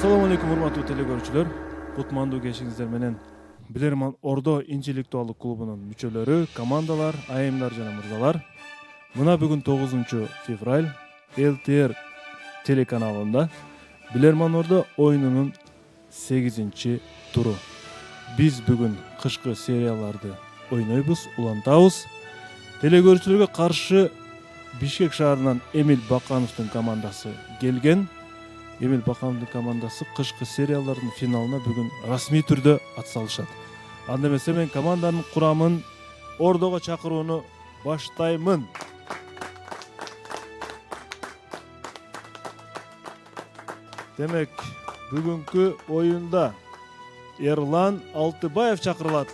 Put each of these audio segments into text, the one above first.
Assalamu alaikum урматтуу телекөрүүчүлөр. Кутмандуу кешиңиздер менен Билерман Ордо интеллектуалдык клубунун мүчөлөрү, командалар, айымдар жана мырзалар. Мына бүгүн 9 февраль ЛТР телеканалында Билерман Ордо оюнунун 8 туру. Биз бүгүн кышкы серияларды ойнойбуз, улантабыз. Телекөрүүчүлөргө каршы Бишкек шаарынан Эмил Бакановдун командасы келген. Эмил Бакановдун командасы кышкы сериялардын финалына бүгүн расмий түрдө атсалышат. Анда эмесе мен команданын курамын Ордого чакырууну баштаймын. Демек, бүгүнкү оюнда Эрлан Алтыбаев чакырылат.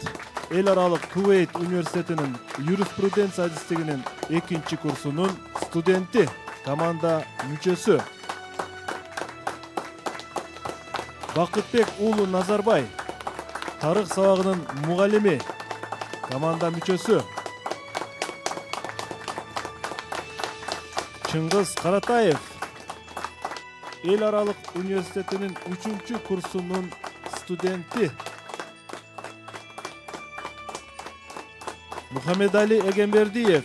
Эл аралык Кувейт университетинин юриспруденция адистигинин 2 курсунун студенти, команда мүчөсү. Бакытбек уулу Назарбай, тарых сабагынын мугалими, команда мүчөсү. Чыңгыз Каратаев, Эл аралык университетинин 3 курсунун студенти. Мухаммедали Эгембердиев,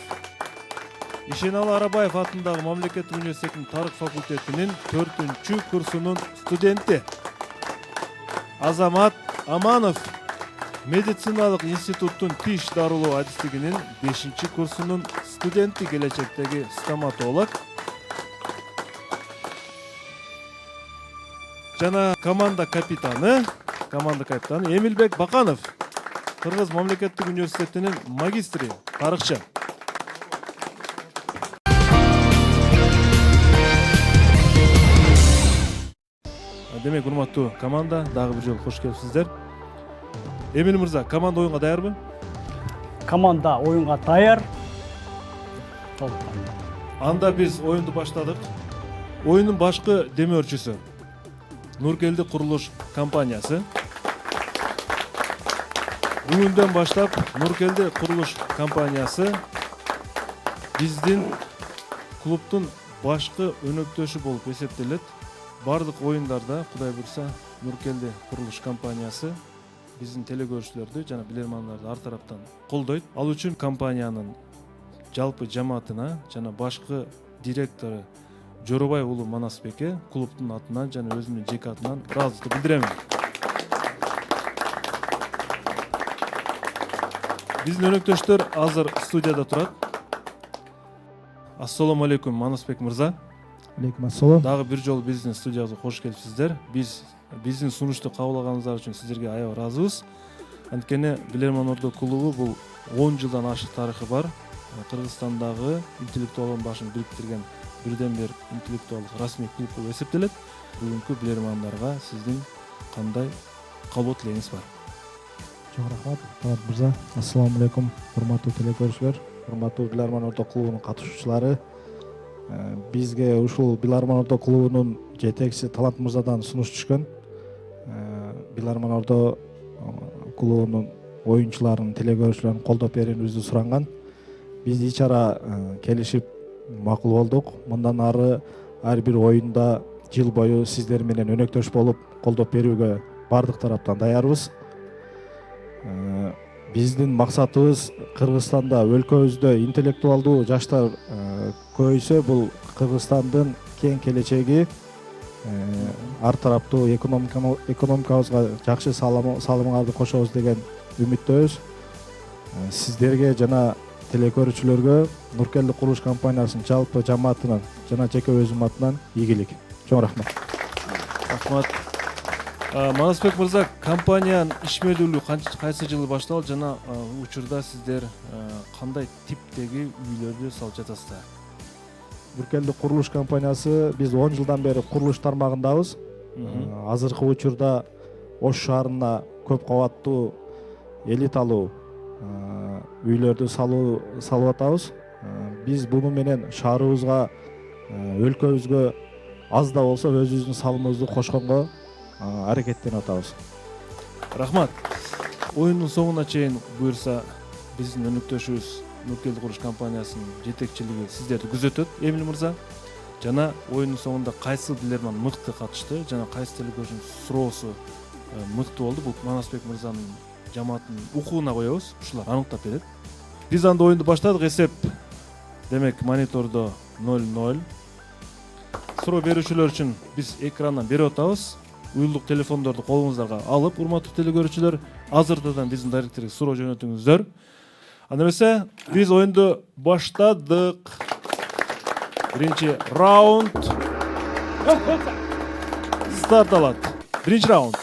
Ишеналы Арабаев атындагы мамлекеттик университетинин тарых факультетинин 4 курсунун студенти. Азамат Аманов, медициналык институттун тиш дарылоо адистигинин 5 курсунун студенти, келечектеги стоматолог. Жана команда капитаны Эмилбек Баканов, Кыргыз мамлекеттик университетинин магистри, тарыхчы. Демек, урматтуу команда, дагы бир жолу кош келипсиздер. Эмил мырза, команда оюнга даярбы? Команда оюнга даяр. Анда биз оюнду баштадык. Оюндун башкы демөөрчүсү Нуркелди курулуш компаниясы. Бүгүндөн баштап Нуркелди курулуш компаниясы биздин клубдун башкы өнөктөшү болуп эсептелет. Бардык оюндарда, Кудай буйрса, Нуркелди курулуш компаниясы биздин телекөрүүчүлөрдү жана билермандарды ар тараптан колдойт. Ал үчүн компаниянын жалпы жамаатына жана башкы директору Жоробай уулу Манасбекке клубдун атынан жана өзүмдүн жеке атынан ыраазычылык билдирем. Биздин өнөктөштөр азыр студияда турат. Ассаламу алейкум, Манасбек мырза. Алейкум ассалам. Дагы бир жолу биздин студиябызга кош келипсиздер. Биздин сунушту кабыл алганыңыздар үчүн сиздерге аябай ыраазыбыз. Анткени Билерман Ордо клубу бул 10 жылдан ашык тарыхы бар. Кыргызстандагы интеллектуалдын башын бириктирген бирден бир интеллектуалдык расмий клуб болуп эсептелет. Бүгүнкү билермандарга сиздин кандай кабыл тилегиңиз бар? Чоң рахмат, Талат мырза. Ассаламу алейкум, урматтуу телекөрүүчүлөр, урматтуу Билерман Ордо клубунун катышуучулары. Бизге ушул Билерман Ордо клубунун жетекчиси Талат мырзадан сунуш түшкөн. Билерман Ордо клубунун оюнчуларын, телекөрүүчүлөрүн колдоп берүүбүздү суранган. Биз ичара келишип макул болдук. Мындан ары ар бир оюнда жыл бою сиздер менен өнөктөш болуп колдоп берүүгө бардык тараптан даярбыз. Биздин максатыбыз Кыргызстанда, өлкөбүздө интеллектуалдуу жаштар көбөйсө, бул Кыргызстандын кең келечеги, ар тараптуу экономикабызга жакшы салымыңарды кошобуз деген үмүттөбүз. Сиздерге жана телекөрүүчүлөргө Нуркелди курулуш компаниясынын жалпы жамаатынан жана жеке өзүм атынан ийгилик. Чоң рахмат. Рахмат. Манасбек мырза, компаниянын ишмердүүлүгү кайсы жылы башталды жана учурда сиздер кандай типтеги үйлөрдү салып жатасыздар? Нуркелди курулуш компаниясы биз 10 жылдан бери курулуш тармагындабыз. Азыркы учурда Ош шаарына көп кабаттуу элиталуу үйлөрдү салып атабыз. Биз буну менен шаарыбызга, өлкөбүзгө аз да болсо өзүбүздүн салымыбызды кошконго аракеттенип атабыз. Рахмат. Оюндун соңуна чейин буйрса биздин өнөктөшүбүз Нуркелди курулуш компаниясынын жетекчилиги сиздерди күзөтөт. Эмил мырза, жана оюндун соңунда кайсы билерман мыкты катышты жана кайсы телекөрүүчүнүн суроосу мыкты болду, бул Манасбек мырзанын жамаатынын укугуна коебуз, ушулар аныктап берет. Биз анда оюнду баштадык. Эсеп демек монитордо 0-0. Суроо берүүчүлөр үчүн биз экрандан берип атабыз. Уюлдук телефондорду колуңуздарга алып, урматтуу телекөрүүчүлөр, азыртадан биздин дайректерге суроо жөнөтүңүздөр. Анда эмесе биз оюнду баштадык. Биринчи раунд старт алат. Биринчи раунд.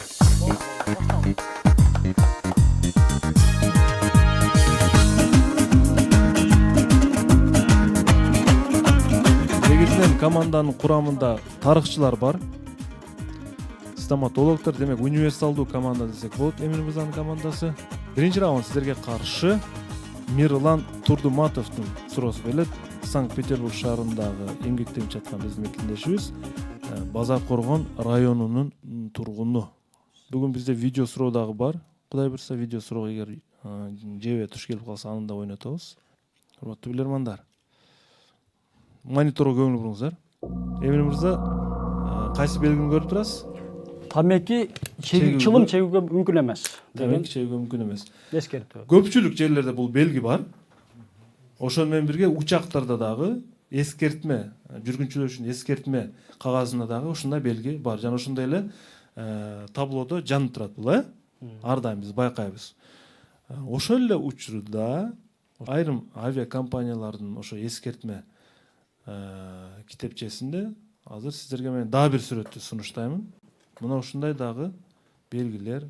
Негизинен команданын курамында тарыхчылар бар. Стоматологдор, демек универсалдуу команда десек болот. Эмин мырзанын командасы. Биринчи раунд сиздерге каршы Мирлан Турдуматовдун суроосу келет. Санкт-Петербург шаарындагы эмгектенип жаткан биздин мекендешибиз, Базар Коргон районунун тургуну. Бүгүн бизде видео суроо дагы бар. Кудай буйрса видео суроо эгер жебе туш келип калса аны да ойнотобуз. Урматтуу билермандар, мониторго көңүл буруңуздар. Эмин мырза, кайсы белгини көрүп турасыз? Тамеки чылым чегүүгө мүмкүн эмес деген Тамеки чегүүгө мүмкүн эмес. эскертүү. Көпчүлүк жерлерде бул белги бар. Ошону менен бирге учактарда дагы эскертме, жүргүнчүлөр үчүн эскертме кагазында дагы ушундай белги бар. Жана ошондой эле таблодо жанып турат бул, ар дайым биз байкайбыз. Ошол эле учурда айрым авиакомпаниялардын ошо эскертме китепчесинде азыр сиздерге мен дагы бир сүрөттү сунуштаймын. Мына ушундай дагы белгилер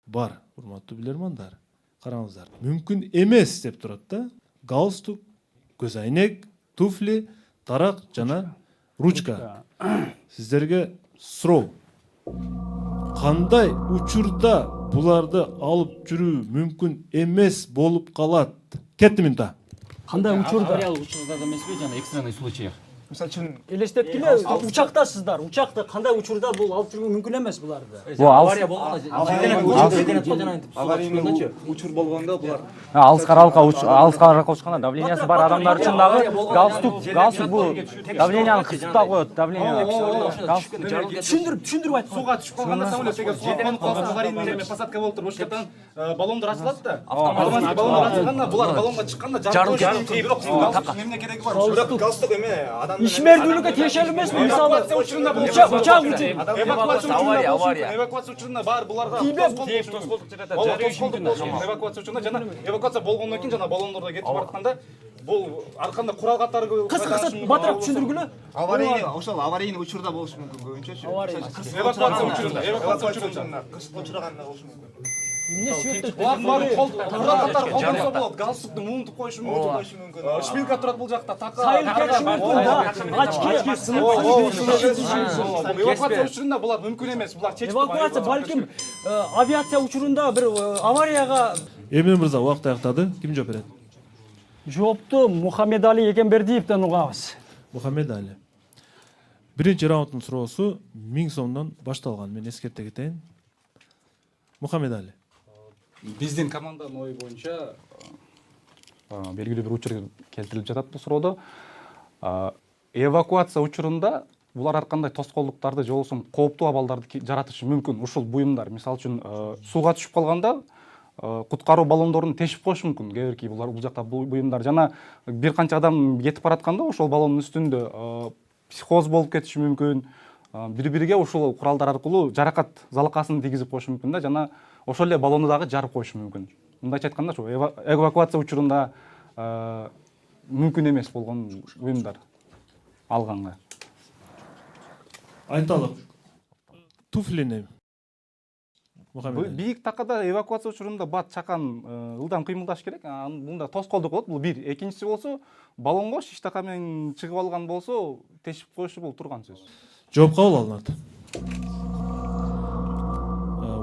бар, урматтуу билермандар. Караңыздар. Мүмкүн эмес деп турат да. Галстук, көз айнек, туфли, тарак жана ручка. Сиздерге суроо. Кандай учурда буларды алып жүрүү мүмкүн эмес болуп калат? Кетти минута. Кандай учурда? Авариялык учурларда эмеспи, жана экстренный случаях. Мисалы үчүн Элестеткиле, учактасыздар. Учакта кандай учурда бул алып жүрүү мүмкүн эмес буларды. Авария болгондо аварийный учур болгондо булар алыскараак учканда давлениясы бар адамдар үчүн дагы галстук бул давленияны кысыптап коет. Түшүндүрүп айткан. сууга түшүп калганда самолет эгер сууга конуп калса аварийный посадка болуп туруп, ошол жактан баллондор ачылат да. Автоматик баллондор ачылганда булар баллонго чыкканда жарылып кетет. Бирок галстук эмне кереги бар? Бирок галстук эме адам Ишмердүүлүккө тиешелүү эмеспи? Мисалы учак учурунда эвакуация учурунда баары буларга эвакуация учурунда жана эвакуация болгондон кийин жана баллондордо кетип баратканда бул ар кандай курал катары кыска батыраак түшүндүргүлө. Аварийный ошол аварийный учурда болушу мүмкүн көбүнчөчү. эвакуация учурунда кырсыкка учураганда болушу мүмкүн. Булардын баары курал катары колдонсо болот. Галстукту муунтуп коюшу мүмкүн. Шпилька турат бул жакта. Сайыл кетиши мүмкүн да. Ачки сынып Эвакуация учурунда булар мүмкүн эмес. Булар чечип эвакуация балким авиация учурунда бир аварияга. Эмин мырза убакыт аяктады. Ким жооп берет? Жоопту Мухаммедали Эгембердиевден угабыз. Мухаммедали. Биринчи раунддун суроосу 1000 сомдон башталган. Мен эскерте кетейин. Мухаммедали. биздин команданын ою боюнча белгилүү бир учур келтирилип жатат бул суроодо. Эвакуация учурунда булар ар кандай тоскоолдуктарды же болбосо кооптуу абалдарды жаратышы мүмкүн. Ушул буюмдар, мисалы үчүн сууга түшүп калганда куткаруу баллондорун тешип коюшу мүмкүн. Кээ булар бул жакта буюмдар жана бир канча адам кетип баратканда ошол баллондун үстүндө психоз болуп кетиши мүмкүн. Бири-бириге ушул куралдар аркылуу жаракат залакасын тийгизип коюшу мүмкүн да, жана ошол эле баллонду дагы жарып коюшу мүмкүн. Мындайча айтканда, ошо эвакуация учурунда мүмкүн эмес болгон буюмдар алганга. Айталык. Туфлини. Мухаммедали. Бийик такада эвакуация учурунда бат чакан ылдам кыймылдаш керек. Мында тоскоолдук болот. Бул бир. Экинчиси болсо, баллонго шиш така менен чыгып алган болсо, тешип коюшу бул турган сөз. Жооп кабыл алынат.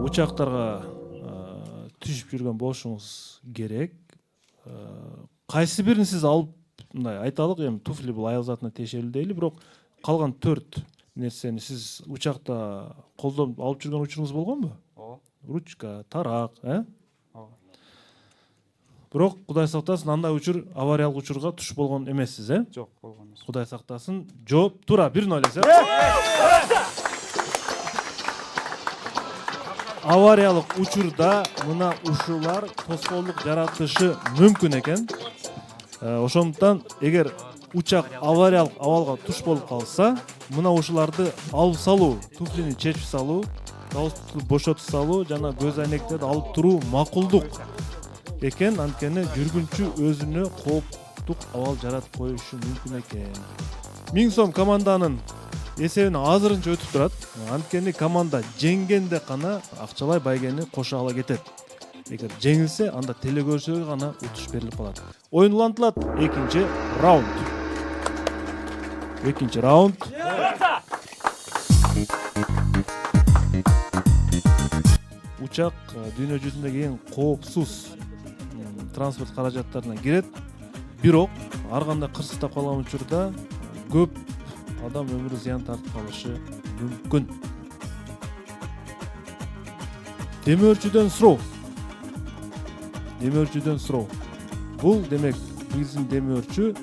Учактарга түшүп жүргөн болушуңуз керек. Кайсы бирин сиз алып, мындай айталык, эми туфли бул аял затына тиешелүү дейли, бирок калган 4 нерсени сиз учакта колдонуп алып жүргөн учуруңуз болгонбу? Ооба. Ручка, тарак, Бирок Кудай сактасын, андай учур авариялык учурга туш болгон эмессиз, Жок, болгон эмес. Кудай сактасын. Жооп туура 1-0 эсеп. Авариялык учурда мына ушулар тоскоолдук жаратышы мүмкүн экен. Ошондуктан эгер учак авариялык абалга туш болуп калса, мына ушуларды алып салуу, туфлини чечип салуу, галстукту бошотуп салуу жана көз айнектерди алып туруу макулдук экен. Анткени жүргүнчү өзүнө кооптук абал жаратып коюшу мүмкүн экен. 1000 сом команданын эсебине азырынча өтүп турат. Анткени команда жеңгенде гана акчалай байгени кошо ала кетет. Эгер жеңилсе, анда телекөрүүчүлөргө гана утуш берилип калат. Оюн улантылат. Экинчи раунд. Учак дүйнө жүзүндөгү эң коопсуз транспорт каражаттарына кирет. Бирок ар кандай кырсыктап калган учурда көп адам өмүрү зыян тартып калышы мүмкүн. Демөөрчүдөн суроо. Бул демек биздин демөөрчү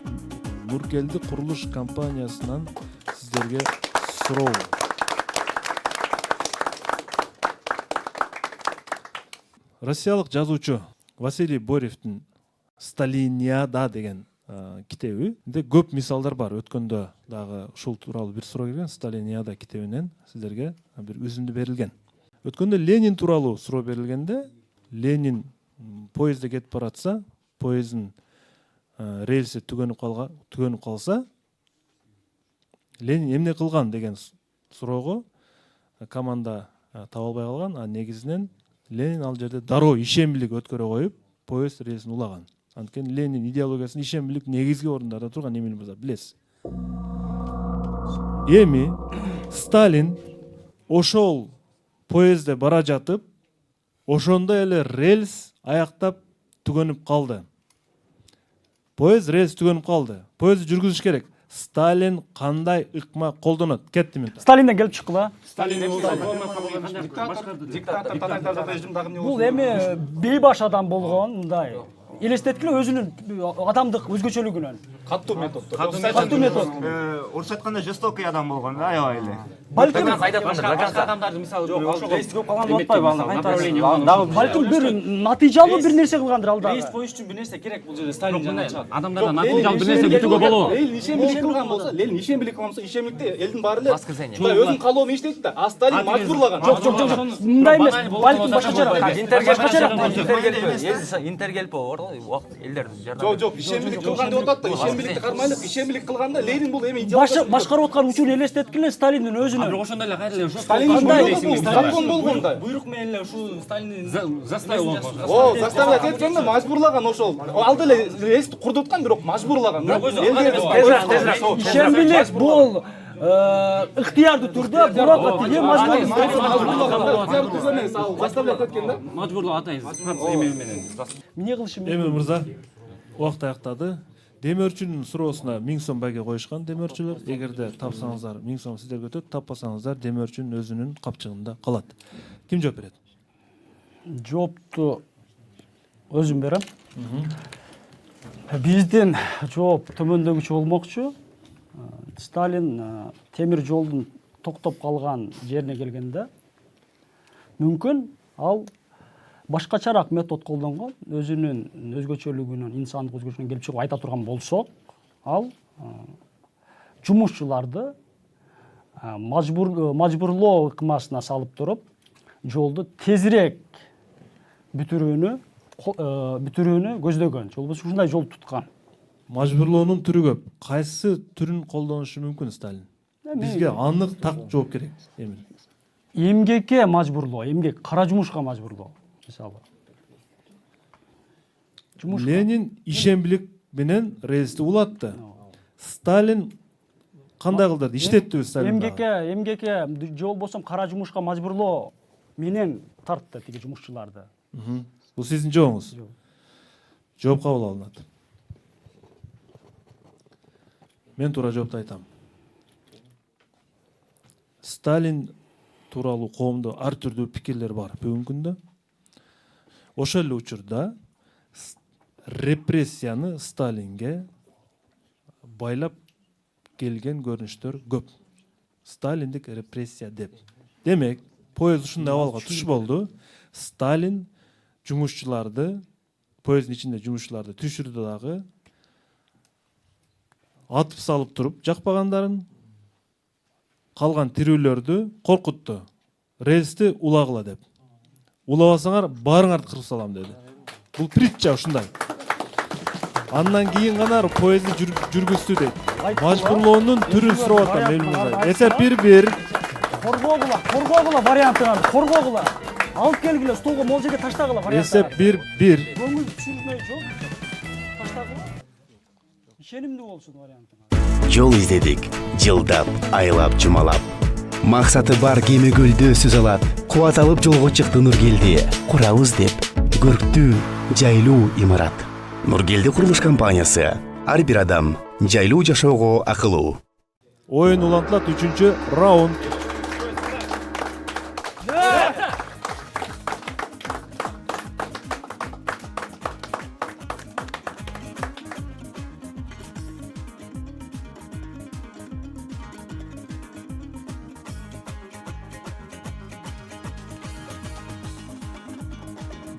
Нуркелди курулуш компаниясынан сиздерге суроо. Россиялык жазуучу Василий Боревдин Сталиниада деген китеби. Көп мисалдар бар. Өткөндө дагы ушул тууралуу бир суроо келген. Сталиниада китебинен сиздерге бир үзүндү берилген. Өткөндө Ленин тууралуу суроо берилгенде, Ленин поездде кетип баратса, поезддин рельси түгөнүп калса, Ленин эмне кылган деген суроого команда таба албай калган. Негизинен Ленин ал жерде дароо ишембилик өткөрө коюп, поезд рельсин улаган. Анткени Ленин идеологиясын ишембилик негизги орундарда турган, Эмиль мырза билесиз. Эми Сталин ошол поездде бара жатып, ошондо эле рельс аяктап түгөнүп калды. Поезд рельс түгөнүп калды. Поездди жүргүзүш керек. Сталин кандай ыкма колдонот? Кетти минут. Сталинден келип чыккыла. Бул эми бейбаш адам болгон, мындай элестеткиле өзүнүн адамдык өзгөчөлүгүнөн. Каттуу метод. Орусча айтканда жестокий адам болгон да, аябай эле. Балким башка адамдарды мисалы рейс көп калган атпайбы? Балким бир натыйжалуу бир нерсе кылгандыр ал дагы. Рейс боюш үчүн бир нерсе керек бул жерде Сталин жана адамдардан натыйжалуу бир нерсе күтүүгө болобу? Ленин ишембилик кылган болсо, Ленин ишембилик кылган болсо, ишембиликте элдин баары эле өзүнүн каалоонун иштейт да. А Сталин мажбурлаган. Жок. Мындай эмес. Балким башкачараак. Интергелпо элдердин жардамы. Жок, ишембилик кылган деп атат да. Ишембиликти кармайлык, ишембилик кылганда Ленин бул эми идеология. Башкарып аткан учурун элестеткиле Сталиндин өзүнүн. бирок ошондо эле кайра эле Сталин закон болгон да. буйрук менен эле ушул Сталиндин заставил Заставлять эткенде мажбурлаган ошол. Ал деле рейсти курдуткан, бирок мажбурлаган да. Ишембилик бул ыктыярдуу түрдө бирок тиги заставлять эткен да. мажбурлоо атайын эме менен. эмне кылышы мүмкүн? Эмил мырза, убакыт аяктады. Демөөрчүнүн суроосуна 1000 сом байге коюшкан демөөрчүлөр. Эгерде тапсаңыздар 1000 сом сиздерге өтөт, таппасаңыздар демөөрчүнүн өзүнүн капчыгында калат. Ким жооп берет? Жоопту өзүм берем. Биздин жооп төмөндөгүчө болмокчу. Сталин темир жолдун токтоп калган жерине келгенде мүмкүн ал башкачараак метод колдонгон, өзүнүн өзгөчөлүгүнөн, инсандык өзгөчөлүгүнөн келип чыгып айта турган болсок, ал жумушчуларды мажбурлоо ыкмасына салып туруп, жолду тезирээк бүтүрүүнү көздөгөн. Жол ушундай жол туткан. Мажбурлоонун түрү көп. Кайсы түрүн колдонушу мүмкүн Сталин? Бизге анык так жооп керек. Эмил. Эмгекке мажбурлоо, эмгек кара жумушка мажбурлоо. Мисалы. Ленин ишембилик менен рельсти улатты. Сталин кандай кылды? Иштеттиби Сталин? Эмгекке жол болсом кара жумушка мажбурлоо менен тартты тиги жумушчуларды. Бул сиздин жооңуз. Жооп кабыл алынат. Мен туура жоопту айтам. Сталин тууралуу коомдо ар түрдүү пикирлер бар бүгүнкү күндө. Ошол эле учурда репрессияны Сталинге байлап келген көрүнүштөр көп. Сталиндик репрессия деп. Демек, поезд ушундай абалга туш болду. Сталин жумушчуларды, поезддин ичинде жумушчуларды түшүрдү дагы. Атып салып туруп жакпагандарын, калган тирүүлөрдү коркутту. Рельсти улагыла деп. Улабасаңар баарыңарды кырып салам деди. Бул притча ушундай. Андан кийин гана поездди жүргүздү дейт. Мажбурлоонун түрүн сурап атам элимизде. Эсеп 1-1. Коргогула вариантынан, коргогула. Алып келгиле, столго могул жерге таштагыла вариантынан. Эсеп 1-1. Көңүл түшүрмөй жок. Таштагыла. Ишенимдүү болсун вариантынан. Жол издедик, жылдап, айлап, жумалап. Максаты бар кеме көлдө сөз алат. Кубат алып жолго чыкты Нургелди. Курабыз деп, көрктүү, жайлуу имарат. Нургелди курулуш компаниясы. Ар бир адам жайлуу жашоого акылуу. Оюн улантылат 3-чү раунд.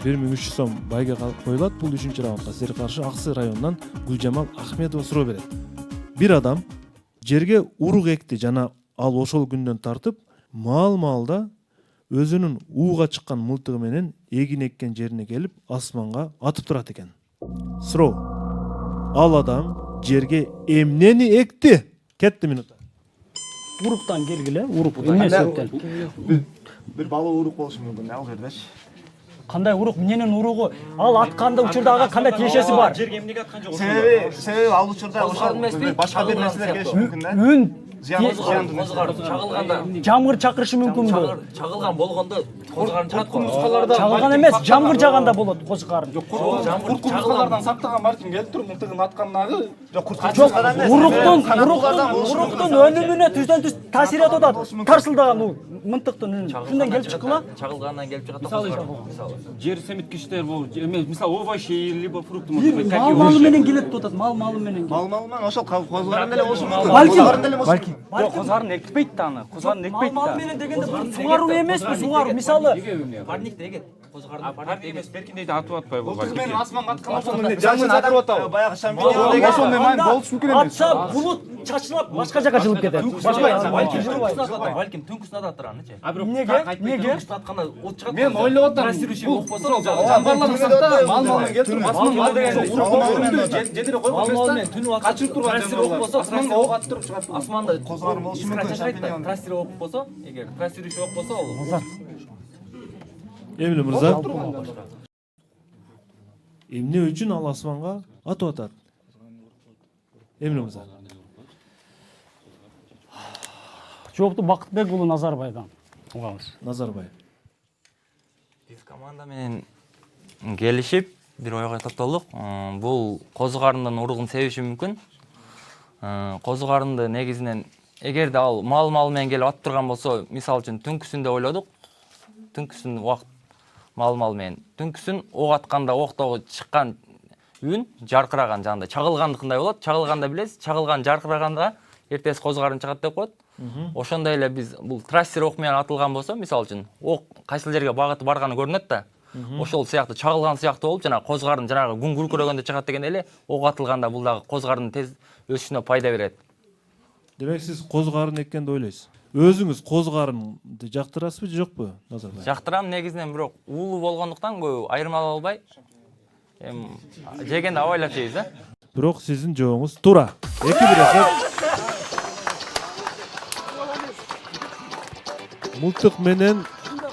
$1300 байга коюлат. Бул 3-чү раундга силерге каршы Аксы районунан Гүлжамал Ахмедова суроо берет. Бир адам жерге урук экти жана ал ошол күндөн тартып маал-маалда өзүнүн ууга чыккан мылтыгы менен эгин эккен жерине келип асманга атып турат экен. Суроо. Ал адам жерге эмнени экти? Кетти минута. Уруктан келгиле, урук эмне себептен? Бир балуу урук болушу мүмкүн, ал жердечи. Кандай урук, менен уругу? Ал атканда учурда кандай тиешеси бар? Жерге эмнеге аткан жок? Себеби ал учурда ошол башка бир нерселер келиши мүмкүн да. Үн Козгарын жамгыр чакырышы мүмкүнбү? чагылган болгондо козгарын чагат. Чагылган эмес, жамгыр жаганда болот козгарын. Куртку мускалардан сактаган балким келип туруп мылтыгын аткандагы. Жок, уруктун өнүмүнө түздөн түз таасир этип атат. Тарсылдаган у мынтыктын үнү. Шундан келип чыккыла? Чагылгандан келип чыгат. Мисалы жер семиткичтер болуп, мисалы овощи либо фрукты Мал менен келип атат, мал менен. Мал менен ошол козгарын деле болушу мүмкүн. Балким. Жок, козгарын экпейт да аны. Козгарын экпейт да. Мал менен дегенде сугаруу эмеспи, сугаруу. Мисалы парник дегет. Козгарын парник эмес, беркиндейди атып атпай бул. Мылтыгы менен асманга аткан ошондо жаңы чакырып атабы. Баягы шампиньон деген Ошондой майн болушу мүмкүн эмес. атса булут чачылап башка жака жылып кетет. Балким жылбайт. Балким түнкүсүн атат анычы. Неге? Түнкүсүн атканда от чыгат. Мен ойлоп атам. Бул жанбарларды сакта мал менен келтирип асманга жедире койгон эмес да. Качырып турган жанбарлар. Асманга ок атып туруп чыгат. Асманда козгарын болушу мүмкүн шампиньон. трассер ок болсо, эгер трассер ок болсо ал Эмне мырза? Эмне үчүн ал асманга атып атат? Эмне мырза? Жоопту Бакытбек уулу Назарбайдан угабыз. Назарбай. Биз команда менен келишип бир ойго токтолдук. Бул козгарындын уругун себиши мүмкүн. Козгарынды негизинен эгерде ал мал менен келип атып турган болсо, мисалы үчүн түнкүсүндө ойлодук. Түнкүсүн убакыт мал менен. Түнкүсүн ок атканда октогу чыккан үн жаркыраган жанда чагылгандыкындай болот. Чагылганда билесиз, чагылган жаркыраганда эртеси козгарын чыгат деп коет. Ошондой эле биз бул трассер ок менен атылган болсо, мисалы үчүн ок кайсыл жерге багыты барганы көрүнөт да. Ошол сыяктуу чагылган сыяктуу болуп, жана козгарын жанагы күн күркүрөгөндө чыгат деген эле ок атылганда бул дагы козгардын тез өсүшүнө пайда берет. Демек сиз козгарын эккенди ойлойсуз. Өзүңүз козгарынды жактырасызбы, жокпу, Назарбай? Жактырам негизинен, бирок уулуу болгондуктан көп айырмалай албай. Жегенде абайлап жейбиз да. Бирок сиздин жообуңуз туура. 2-1 эсеп. Мылтык менен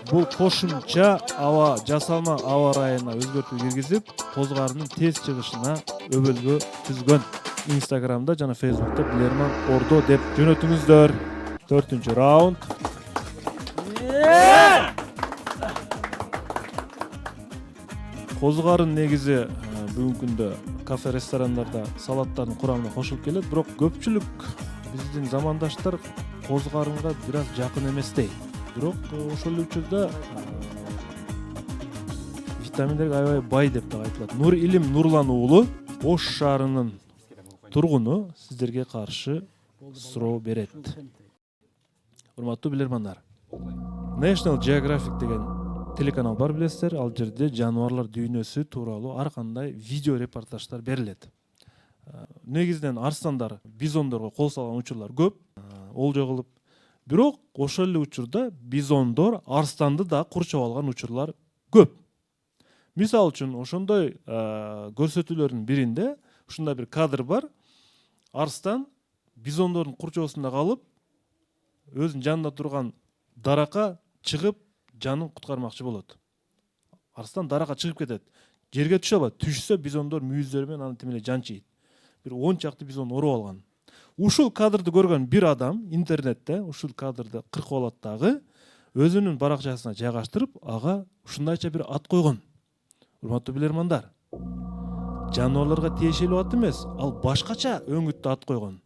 бул кошумча аба жасалма аба ырайына өзгөртүү киргизип, козгарынын тез чыгышына өбөлгө түзгөн. Инстаграмда жана Фейсбукта Билерман Ордо деп жөнөтүңүздөр. 4-чү раунд. Козгарын негизи бүгүнкү күндө кафе ресторандарда салаттардын курамына кошулуп келет, бирок көпчүлүк биздин замандаштар козгарынга бир аз жакын эмес дейт. Бирок ошол учурда витаминдерге аябай бай деп да айтылат. Нур Илим Нурлан уулу Ош шаарынын тургуну сиздерге каршы суроо берет. Урматтуу билермандар, National Geographic деген телеканал бар, билесиздер. Ал жерде жаныбарлар дүйнөсү тууралуу ар кандай видео репортаждар берилет. Негизинен арстандар, бизондорго кол салган учурлар көп, олжо кылып. Бирок ошол эле учурда бизондор арстанды да курчап алган учурлар көп. Мисалы үчүн ошондой көрсөтүүлөрдүн биринде ушундай бир кадр бар. Арстан бизондордун курчоосунда калып, өзүнүн жанында турган даракка чыгып, жанын куткармакчы болот. Арстан даракка чыгып кетет. Жерге түшө албайт. Түшсө бизондор мүйүздөрү менен аны тимеле жанчыйт. Бир 10 чакты бизон уруп алган. Ушул кадрды көргөн бир адам интернетте ушул кадрды кыркып алат дагы, өзүнүн баракчасына жайгаштырып, ага ушундайча бир ат койгон. Урматтуу билермандар, жаныбарларга тиешелүү ат эмес, ал башкача өңүттүү ат койгон.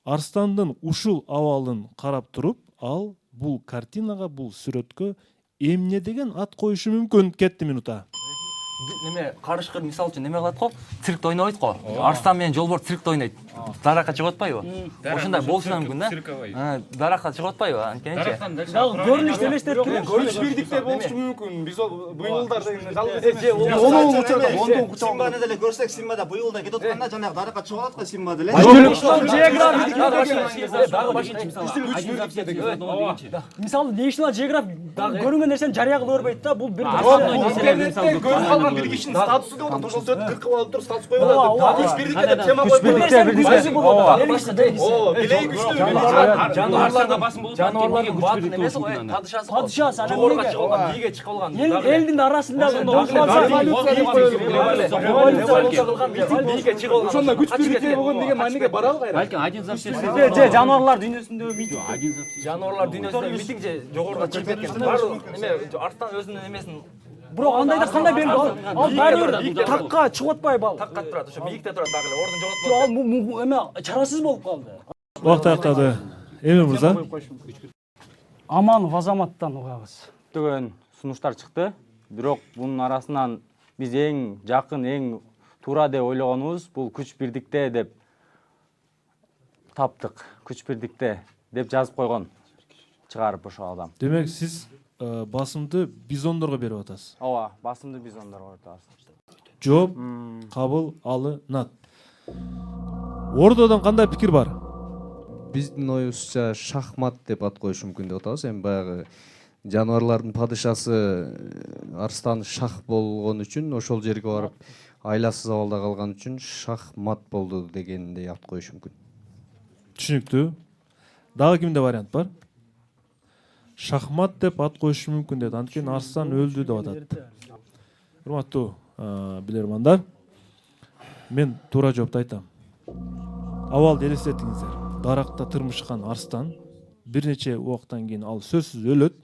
Арстандын ушул абалын карап туруп, ал бул картинага, бул сүрөткө эмне деген ат коюшу мүмкүн? Кетти минута. Неме карышкыр мисалы үчүн неме кылат го? Циркте ойнойт го. Арстан менен жолборд циркте ойнойт. Даракка чыгып атпайбы? Ошондой болушу мүмкүн да. Даракка чыгып атпайбы? Анткенче. Көрүнүш элестетип туруп. Күч бирдиктер болушу мүмкүн. Биз буюлдар жалгыз Симбаны деле көрсөк, Симбада буюлда кетип атканда жанагы даракка чыгып алат го Симба деле. Мисалы National Geographic көрүнгөн нерсени жарыя кыла бербейт да. Бул бир интернетте көрүп калган бир кишинин статусу деп ошол сөзү кыркып алып туруп статус коюп алат. Күч бирдикте деп тема коюп жаныбарларга басым болуп Жаныбарлардын баатын эмес го, падышасы жогору чыгып алган, бийге чыгып алган. элдин арасында Бийге чыгып алган. ошондо күч бирдиктер болгон деген мааниге бара албайт. Балким один за всех. же жаныбарлар дүйнөсүндө митинг. Один за всех. Жаныбарлар дүйнөсүндө митинг же жогоруга чыгып кеткен. Баары эме арстан өзүнүн эмесин Бирок андай да кандай белги ал баары бир такка чыгып атпайбы ал. такка турат, ошо бийикте турат дагы эле, ордун жоготпойт. Ал эме чарасыз болуп калды. Убакыт аяктады. Эмир мырза. Аманов Азаматтан угабыз. Көптөгөн сунуштар чыкты. Бирок бунун арасынан биз эң жакын, эң туура деп ойлогонубуз бул күч бирдикте деп таптык. Күч бирдикте деп жазып койгон. Чыгарып ошол адам. Демек сиз басымды бизондорго берип атасыз. Ооба, басымды бизондорго берип атасыз. Жооп кабыл алынат. Ордодон кандай пикир бар? Биздин оюбузча шахмат деп ат коюш мүмкүн деп атабыз. Эми баягы жаныбарлардын падышасы арстан шах болгон үчүн ошол жерге барып айласыз абалда калган үчүн шахмат болду дегендей ат коюш мүмкүн. Түшүнүктүү. Дагы кимде вариант бар? Шахмат деп ат коюшу мүмкүн дейт. Анткени арстан өлдү деп атат. Урматтуу билермандар, мен туура жоопту айтам. Абалды элестетиңиздер. Даракта тырмышкан арстан бир нече убакыттан кийин ал сөзсүз өлөт.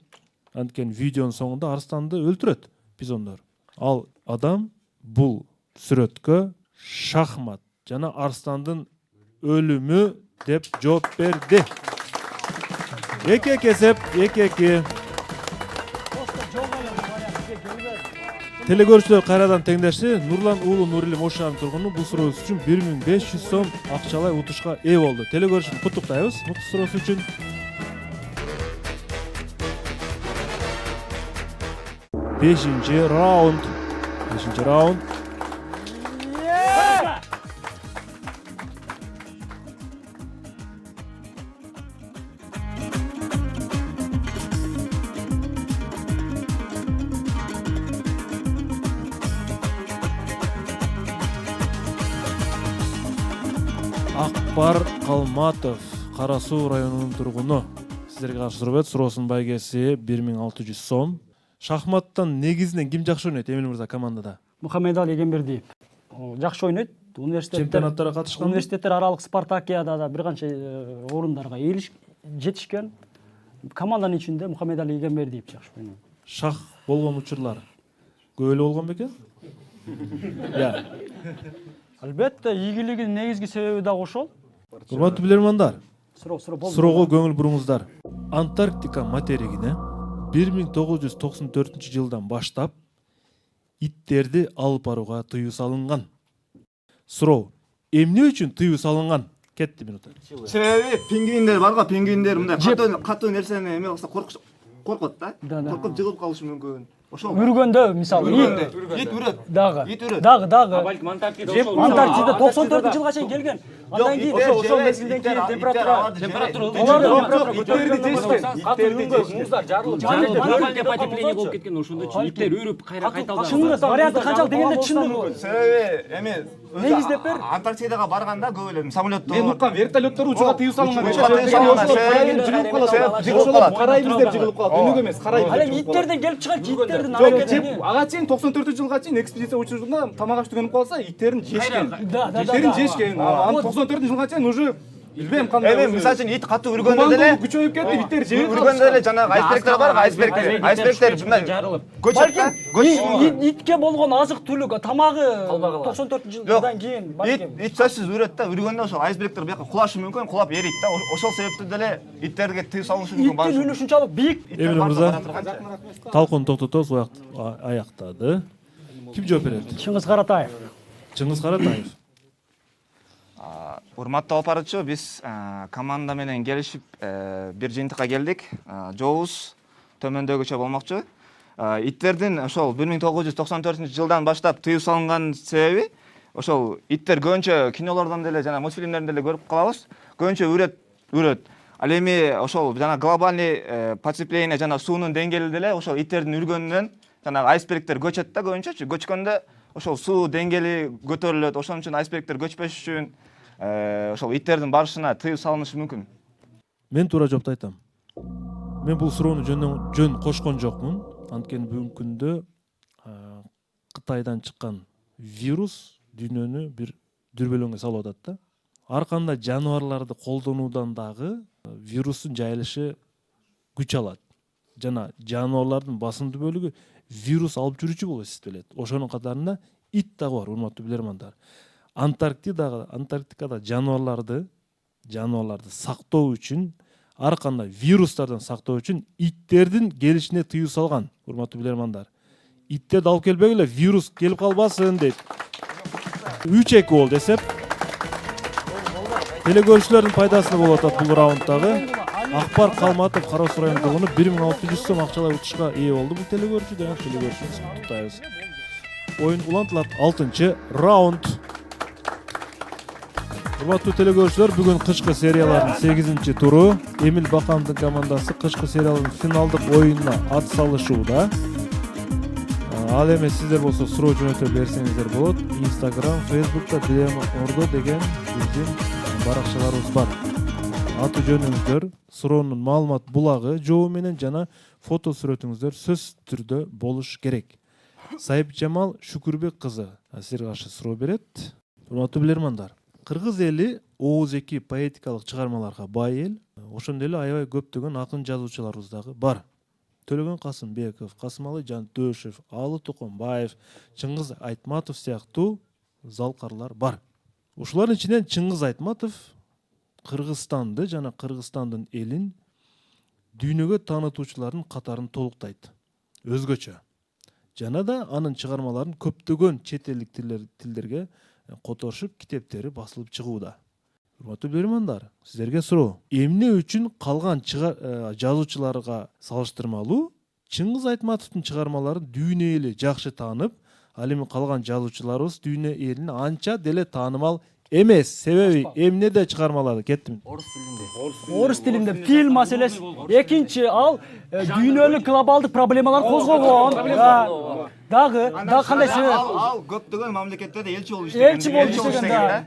Анткени видеонун соңунда арстанды өлтүрөт бизондор. Ал адам бул сүрөткө шахмат жана арстандын өлүмү деп жооп берди. 2-2 эсеп, 2-2. Телекөрүүчүлөр кайрадан теңдешти. Нурлан уулу Нур Илим Ош шаарынын тургуну бул сурообуз үчүн 1500 сом акчалай утушка ээ болду. Телекөрүүчүнү куттуктайбыз мукту суроосу үчүн. 5-чи раунд. 5-чи раунд. Акбар Калматов, Кара Суу районунун тургуну. Сиздерге каршы суроо берет. Суроосунун байгеси 1600 сом. Шахматтан негизинен ким жакшы ойнойт Эмил мырза командада? Мухаммедали Эгембердиев. Жакшы ойнойт. Чемпионаттарга катышкан. Университеттер аралык спартакиадада бир канча орундарга жетишкен. Команданын ичинде Мухаммедали Эгембердиев жакшы ойнойт. Шах болгон учурлар көп эле болгон бекен? Я. Албетте, ийгилигинин негизги себеби дагы ошол. Урматтуу билермандар, суроого көңүл буруңуздар. Антарктика материгине 1994 жылдан баштап иттерди алып барууга тыюу салынган? Суроо: эмне үчүн тыюу салынган? Кетти минута. себеби пингвиндер барго, пингвиндер мындай катуу нерсени эме кылса коркот да. Коркуп жыгылып калышы мүмкүн. Ошол Үргөндө мисалы ит үрөт. дагы. Ит үрөт. Дагы. Балким Антарктида ошол. Антарктида 94 жылга чейин келген. Андан кийин Ошол мезгилден кийин температура муздар жарылып потепление болуп кеткен, ошондо иттер үрүп кайра кайталды. чындык варианты канчалык дегенде чындык. Себеби эме Негиздеп бер. Антарктидага барганда көп эле самолеттор. Мен уккан вертолеттор учууга тыюу салынган. Жыгылып калат. Карайбыз деп жыгылып калат. Өнүгө эмес, карайбыз. Ал эми иттерден келип чыгат, иттердин Ага чейин 94-жылга чейин экспедиция учурунда тамак аш түгөнүп калса, иттерин жешкен. Иттерин жешкен. Анан 94-жылга чейин уже билбейм кандай. Эми мисалы үчүн ит катуу үргөндө деле күчөйүп кетти, иттер жеп үргөндө деле жанагы айсбергдер бар, айсбергдер мындай көчөт да. итке болгон азык түлүк тамагы 94 жылдан кийин Ит сөзсүз үрөт да, үргөндө ошол айсбергдер бияка кулашы мүмкүн, кулап эрийт да. Ошол себептен деле иттерге тыюу салынышы мүмкүн бар. Иттин үнү ушунчалык бийик. Эмил мырза, талкууну токтотобуз, аяктады. Ким жооп берет? Чыңгыз Каратаев. Чыңгыз Каратаев. Урматтуу алып баруучу, биз команда менен келишип бир жыйынтыкка келдик. Жообуз төмөндөгүчө болмокчу. Иттердин ошол 1994-жылдан баштап тыюу салынган себеби ошол иттер көбүнчө кинолордон деле жана мультфильмдерден деле көрүп калабыз. Көбүнчө үрөт. Ал эми ошол жана глобальный потепление жана суунун деңгээли деле ошол иттердин үргөнүнөн жана айсбергдер көчөт да көбүнчөчү. Көчкөндө ошол суу деңгээли көтөрүлөт. Ошон үчүн айсбергдер көчпөш үчүн ошол иттердин барышына тыюу салынышы мүмкүн. Мен туура жоопту айтам. Мен бул суроону жөн кошкон жокмун. Анткени бүгүнкү күндө Кытайдан чыккан вирус дүйнөнү бир дүрбөлөңгө салып атат да. Ар кандай жаныбарларды колдонуудан дагы вирустун жайылышы күч алат. Жана жаныбарлардын басымдуу бөлүгү вирус алып жүрүүчү болуп эсептелет. Ошонун катарында ит дагы бар, урматтуу билермандар. Антарктикада жаныбарларды сактоо үчүн, ар кандай вирустардан сактоо үчүн иттердин келишине тыюу салган, урматтуу билермандар. Иттерди алып келбегиле, вирус келип калбасын дейт. 3-2 болду эсеп. Телекөрүүчүлөрдүн пайдасына болуп атат бул раунддагы. Акбар Калматов Кара-Суу районунун клубуна 1600 сом акчалай утушка ээ болду бул телекөрүүчү деген телекөрүүчүбүз куттуктайбыз. Оюн улантылат 6-раунд. Урматтуу телекөрүүчүлөр, бүгүн кышкы сериялардын 8-туру. Эмил Бакандын командасы кышкы сериялардын финалдык оюнуна ат салышууда. Ал эми сиздер болсо суроо жөнөтө берсеңиздер болот. Instagram, Facebook'ta Билерман Ордо деген биздин баракчаларыбыз бар. Аты жөнүңүздөр, суроонун маалымат булагы, жообу менен жана фото сүрөтүңүздөр сөзсүз түрдө болуш керек. Сайыпжамал Шүкүрбек кызы сизерге каршы суроо берет. Урматтуу билермандар, кыргыз эли ооз-эки поэтикалык чыгармаларга бай эл. Ошондой эле аябай көптөгөн акын жазуучуларыбыз дагы бар. Төлөгөн Касымбеков, Касымалы Жантөшев, Алы Токонбаев, Чыңгыз Айтматов сыяктуу залкарлар бар. Ушулардын ичинен Чыңгыз Айтматов Кыргызстанды жана Кыргызстандын элин дүйнөгө таанытуучулардын катарын толуктайт. Өзгөчө. Жана да анын чыгармаларын көптөгөн чет элдик тилдерге которушуп, китептери басылып чыгууда. Урматтуу билермандар, сиздерге суроо. Эмне үчүн калган жазуучуларга салыштырмалуу Чыңгыз Айтматовдун чыгармаларын дүйнө эли жакшы таанып, ал эми калган жазуучуларыбыз дүйнө элине анча деле таанымал эмес. Себеби эмнеде чыгармаларды кеттим? Орус тилинде тил маселеси. Экинчи ал дүйнөлүк глобалдык проблемалар козгогон. Дагы кандай себеп? Ал көптөгөн мамлекеттерде элчи болуп иштеген. Элчи болуп иштеген да.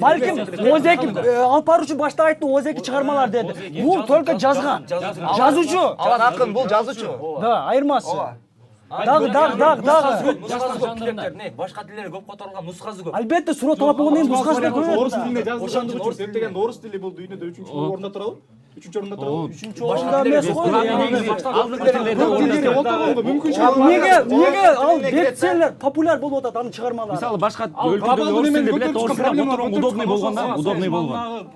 Балким 12 алып баруучу башта айтты 12 чыгармалар деди. Бул только жазган. Жазуучу. Ал акын, бул жазуучу. Да, айырмасы. Дагы. Башка тилдерге көп которулган нускасы көп. Албетте суроо талап болгондон кийин нускасы көп. Орус тилинде жазылган үчүн зерттеген орус тили бул дүйнөдө 3-орунда турабы? 3-орунда турабы? 3-орунда эмес го. Мүмкүн Неге ал бестселлер популяр болуп атат анын чыгармалары? Мисалы башка өлкөдө орус тилинде билет, орус тилинде удобный болгон.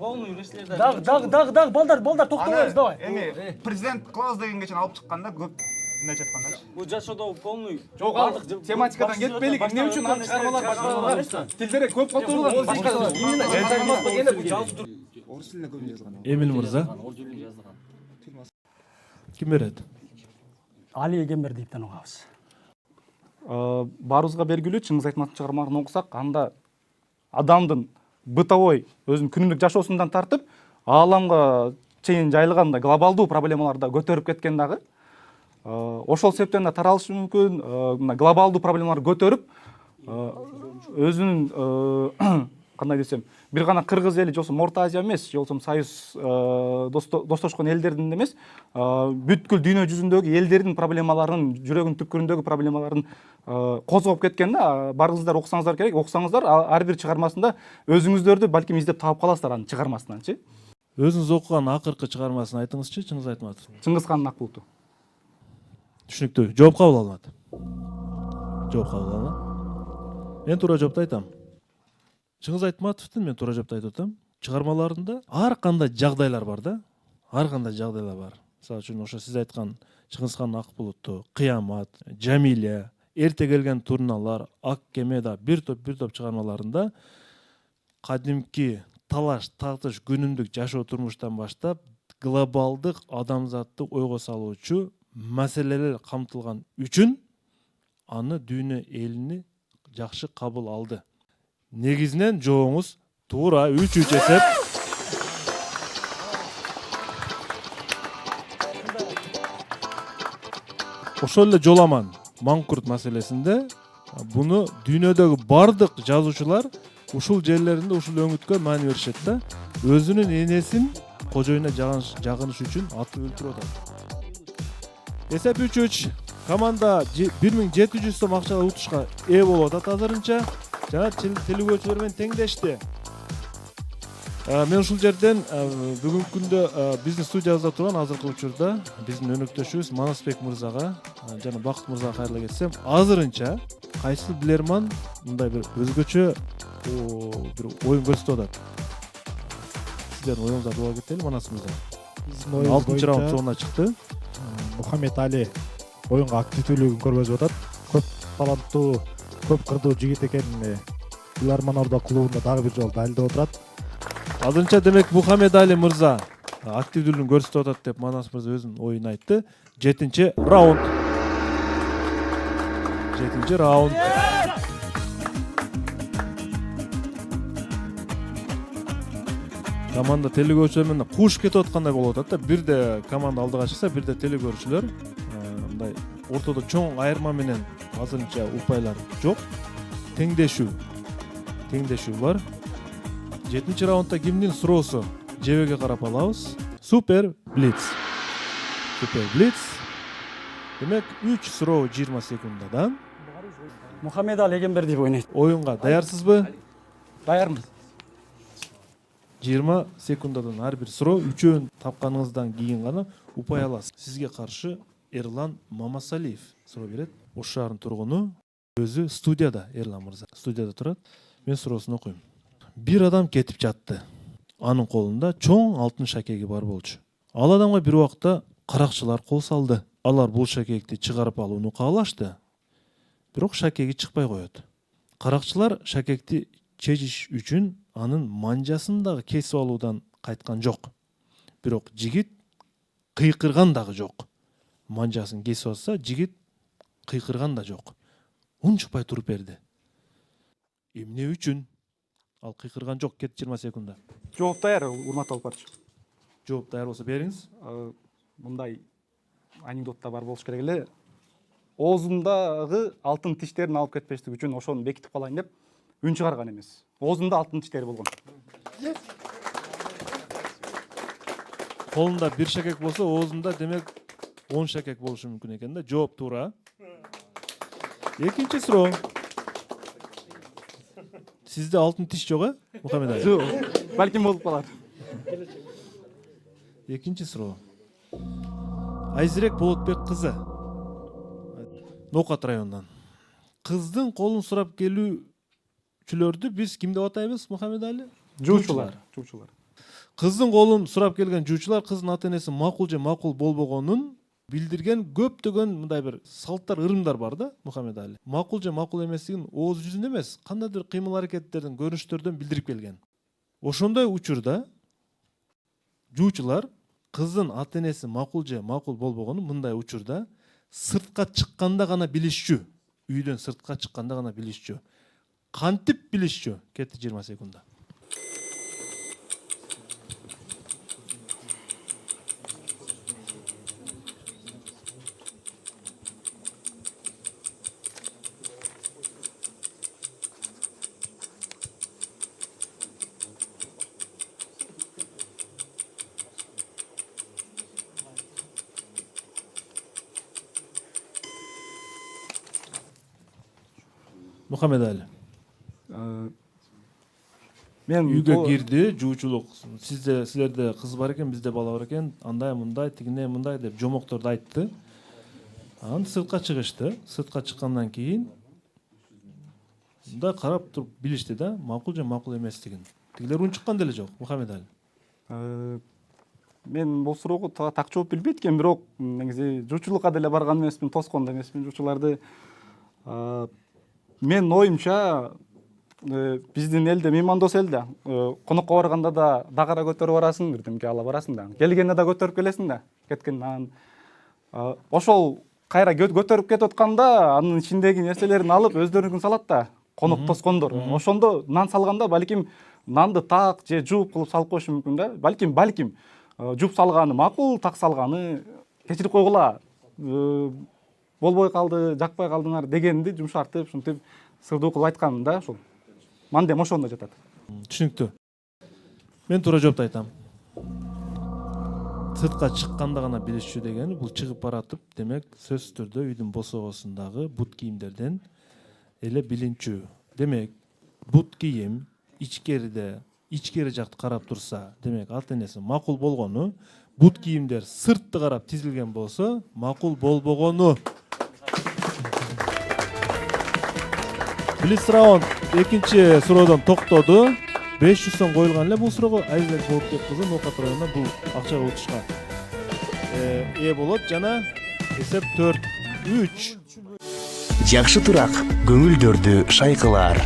Дагы балдар токтобойбуз давай. Эми президент Клаус деген кечен алып чыкканда көп мындайча айтканда. Бул жашоодо полный Жок, ал тематикадан кетпейлик. Эмне үчүн аны чыгармалар башкалар? Тилдере көп колтурулган. Башка орус тилинде көп жазган. Эмил мырза. Ким берет? Али Эгембердиевден угабыз. Баарыбызга белгилүү Чыңгыз Айтматовдун чыгармаларын окусак, анда адамдын бытовой өзүнүн күнүмдүк жашоосундан тартып ааламга чейин жайылган глобалдуу проблемаларды көтөрүп кеткен дагы. Ошол себептен да таралышы мүмкүн. Мына глобалдуу проблемаларды көтөрүп өзүнүн кандай десем, бир гана Кыргыз эли же болсо Орто Азия эмес, же болсо Союз достошкон элдердин эмес, бүткүл дүйнө жүзүндөгү элдердин проблемаларын, жүрөгүнүн түпкүрүндөгү проблемаларын козгоп кеткен да. Барыңыздар окусаңыздар керек, окусаңыздар ар бир чыгармасында өзүңүздөрдү балким издеп таап каласыздар анын чыгармасынан-чы. Өзүңүз окуган акыркы чыгармасын айтыңызчы, Чыңгыз Айтматов. Чыңгыз Хандын Ак булуту. Түшүнүктүү. Жооп кабыл алынат. Жооп кабыл алынат. Мен туура жоопту айтам. Чыңгыз Айтматовдун мен туура жоопту айтып атам. Чыгармаларында ар кандай жагдайлар бар да. Ар кандай жагдайлар бар. Мисалы үчүн ошо сиз айткан Чыңгыз Хандын Ак булуту, Кыямат, Жамиля, Эрте келген турналар, Ак кеме да бир топ чыгармаларында кадимки талаш, тартыш, күнүмдүк жашоо турмуштан баштап глобалдык адамзатты ойго салуучу маселелер камтылган үчүн аны дүйнө элини жакшы кабыл алды. Негизинен жооңуз туура 3-3 эсеп. Ошол эле жоламан маңкурт маселесинде буну дүйнөдөгү бардык жазуучулар ушул жерлеринде ушул өңүткө маани беришет да. Өзүнүн энесин кожоюна жагыныш үчүн атып өлтүрүп атат. Эсеп 3-3. Команда 1700 сом акчалуу утушка ээ болуп атат азырынча. Жана телегөчүлөр менен теңдешти. Мен ушул жерден бүгүнкү күндө биздин студиябызда турган азыркы учурда биздин өнөктөшүбүз Манасбек мырзага жана Бакыт мырзага кайрыла кетсем, азырынча кайсы билерман мындай бир өзгөчө бир оюн көрсөтүп атат. Сиздердин оюңуздар уга кетели, Манас мырза. Биздин оюңуз 6-раунд соңуна чыкты. Мухаммед Али оюнга активдүүлүгүн көргөзүп атат. Көп таланттуу, көп кырдуу жигит экенин Биларман Ордо клубунда дагы бир жолу далилдеп отурат. Азырынча демек Мухаммед Али мырза активдүүлүгүн көрсөтүп атат деп Манас мырза өзүнүн оюн айтты. 7-раунд. 7-раунд. Команда телегөрүүчүлөр менен куш кетип аткандай болуп атат да. Бирде команда алдыга чыкса, бирде телегөрүүчүлөр. Мындай ортодо чоң айырма менен азырынча упайлар жок. Теңдешүү бар. 7-раундда кимдин суроосу жебеге карап алабыз. Супер Блиц. Демек 3 суроо 20 секундадан. Мухаммед Али Эгембердиев ойнойт. Оюнга даярсызбы? Даярмыз. 20 секундадан ар бир суроо, үчөөнү тапканыңыздан кийин гана упай аласыз. Сизге каршы Эрлан Мамасалиев суроо берет. Ош шаарынын тургуну, өзү студияда, Эрлан мырза. Студияда турат. Мен суроосун окуйм. Бир адам кетип жатты. Анын колунда чоң алтын шакеги бар болчу. Ал адамга бир убакта каракчылар кол салды. Алар бул шакегти чыгарып алууну каалашты. Бирок шакеги чыкпай коет. Каракчылар шакекти чечиш үчүн анын манжасын дагы кесип алуудан кайткан жок. Бирок жигит кыйкырган дагы жок. Манжасын кесип алса, жигит кыйкырган да жок. Унчукпай туруп берди. Эмне үчүн? Ал кыйкырган жок. Кет 20 секунда. Жооп даяр, урматтуу алып барчу. Жооп даяр болсо бериңиз. Мындай анекдотта бар болуш керек эле. Оозундагы алтын тиштерин алып кетпештик үчүн ошону бекитип калайын деп үн чыгарган эмес. Оозунда алтын тиштери болгон. Колунда бир шакек болсо, оозунда демек 10 шакек болушу мүмкүн экен да. Жооп туура. Экинчи суроо. Сизде алтын тиш жок, Мухаммед Али? Жок. Балким болуп калат. Экинчи суроо. Айзирек Болотбек кызы. Ноокат районунан. Кыздын колун сурап келүүчүлөрдү биз ким деп атайбыз, Мухаммед Али? Жуучулар. Кыздын колун сурап келген жуучулар кыздын ата энеси макул же макул болбогонун билдирген көптөгөн мындай бир салттар, ырымдар бар да Мухаммед Али. Макул же макул эместигин ооз жүзүндө эмес, кандайдыр кыймыл аракеттерден, көрүнүштөрдөн билдирип келген. Ошондой учурда жуучулар кыздын ата-энеси макул же макул болбогонун мындай учурда сыртка чыкканда гана билишчү. Үйдөн сыртка чыкканда гана билишчү. Кантип билишчү? Кетти 20 секундда. Мухаммед Али. Мен Үйгө кирди, жуучулук. Силерде кыз бар экен, бизде бала бар экен, андай мындай, тигине мындай деп жомокторду айтты. Анан сыртка чыгышты. Сыртка чыккандан кийин мындай карап туруп билишти да, макул же макул эместигин. Тигилер унчуккан деле жок, Мухаммед Али. Мен бул суроого так жооп билбейт экен, бирок негизи жуучулукка деле барган эмесмин, тоскон да эмесмин жуучуларды. Мен оюмча биздин элде, меймандос элде конокко барганда да дагара көтөрүп барасың, бирдемке ала барасың да. Келгенде да көтөрүп келесиң да. Кеткенден ошол кайра көтөрүп кетип атканда анын ичиндеги нерселерин алып өздөрүнүкүн салат да. Конок тоскондор. Ошондо нан салганда балким нанды так же жууп кылып салып коюшу мүмкүн да. Балким жууп салганы макул, так салганы кечирип койгула. Болбой калды, жакпай калдыңар дегенди жумшартып, ушинтип сырдуу кылып айтканым да, ошол. Мандем ошондо жатат. Түшүнүктүү. Мен туура жоопту айтам. Сыртка чыкканда гана билишчү дегени бул чыгып баратып, демек сөзсүз түрдө үйдүн босогосундагы бут кийимдерден эле билинчү. Демек бут кийим ичкери жакты карап турса, демек ата-энеси макул болгону, бут кийимдер сыртты карап тизилген болсо, макул болбогону. Блиц раунд экинчи суроодон токтоду. 500 сом коюлган эле бул суроого. Айзек Болотбек кызы Ноокат районунан бул акчага утушка ээ болот жана эсеп 4-3. Жакшы турак көңүлдөрдү шайкылар.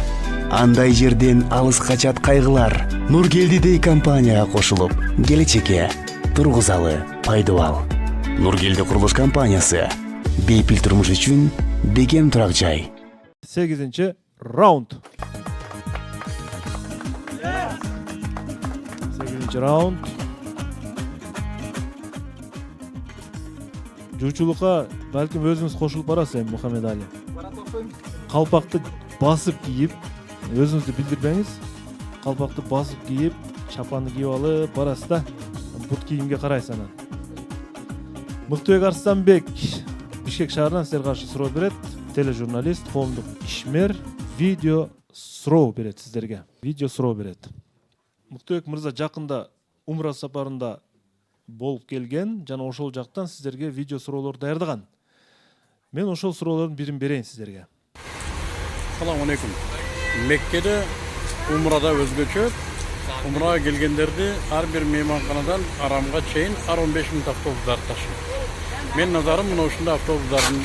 Андай жерден алыс качат кайгылар. Нургелдидей компанияга кошулуп, келечекке тургузалы пайдабал. Нургелди курулуш компаниясы. Бейпил турмуш үчүн бекем турак жай. 8-чи раунд. 8-чи раунд. Жуучулукка балким өзүңүз кошулуп барасыз эми, Мухаммед Али. Калпакты басып кийип, өзүңүздү билдирбеңиз. Калпакты басып кийип, чапанды кийип алып барасыз да. Бут кийимге карайсыз анан. Мыктыбек Арстанбек Бишкек шаарынан силерге каршы суроо берет. Тележурналист, коомдук ишмер видео суроо берет сиздерге. Видео суроо берет. Мыктыбек мырза жакында умра сапарында болуп келген жана ошол жактан сиздерге видео суроолор даярдаган. Мен ошол суроолордун бирин берейин сиздерге. Assalamu alaikum. Меккеде умрада өзгөчө. Умрага келгендерди ар бир мейманканадан арамга чейин 15 мүнөт автобустар ташыйт. Мен назарым мына ушундай автобустардын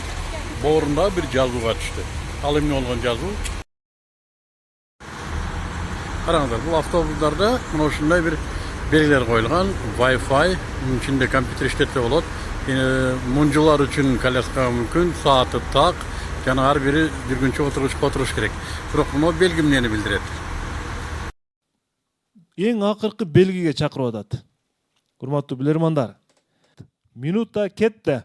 боорунда бир жазууга түштү. Ал эмне болгон жазуу? Караңыздар, бул автобустарда мына ушундай бир белгилер коюлган, Wi-Fi, ичинде компьютер иштетсе болот. Мунжулар үчүн коляска мүмкүн, сааты так, жана ар бири жүргүнчү отуруш керек. Бирок мына белги эмнени билдирет? Эң акыркы белгиге чакырып атат. Урматтуу билермандар. Минута кетти.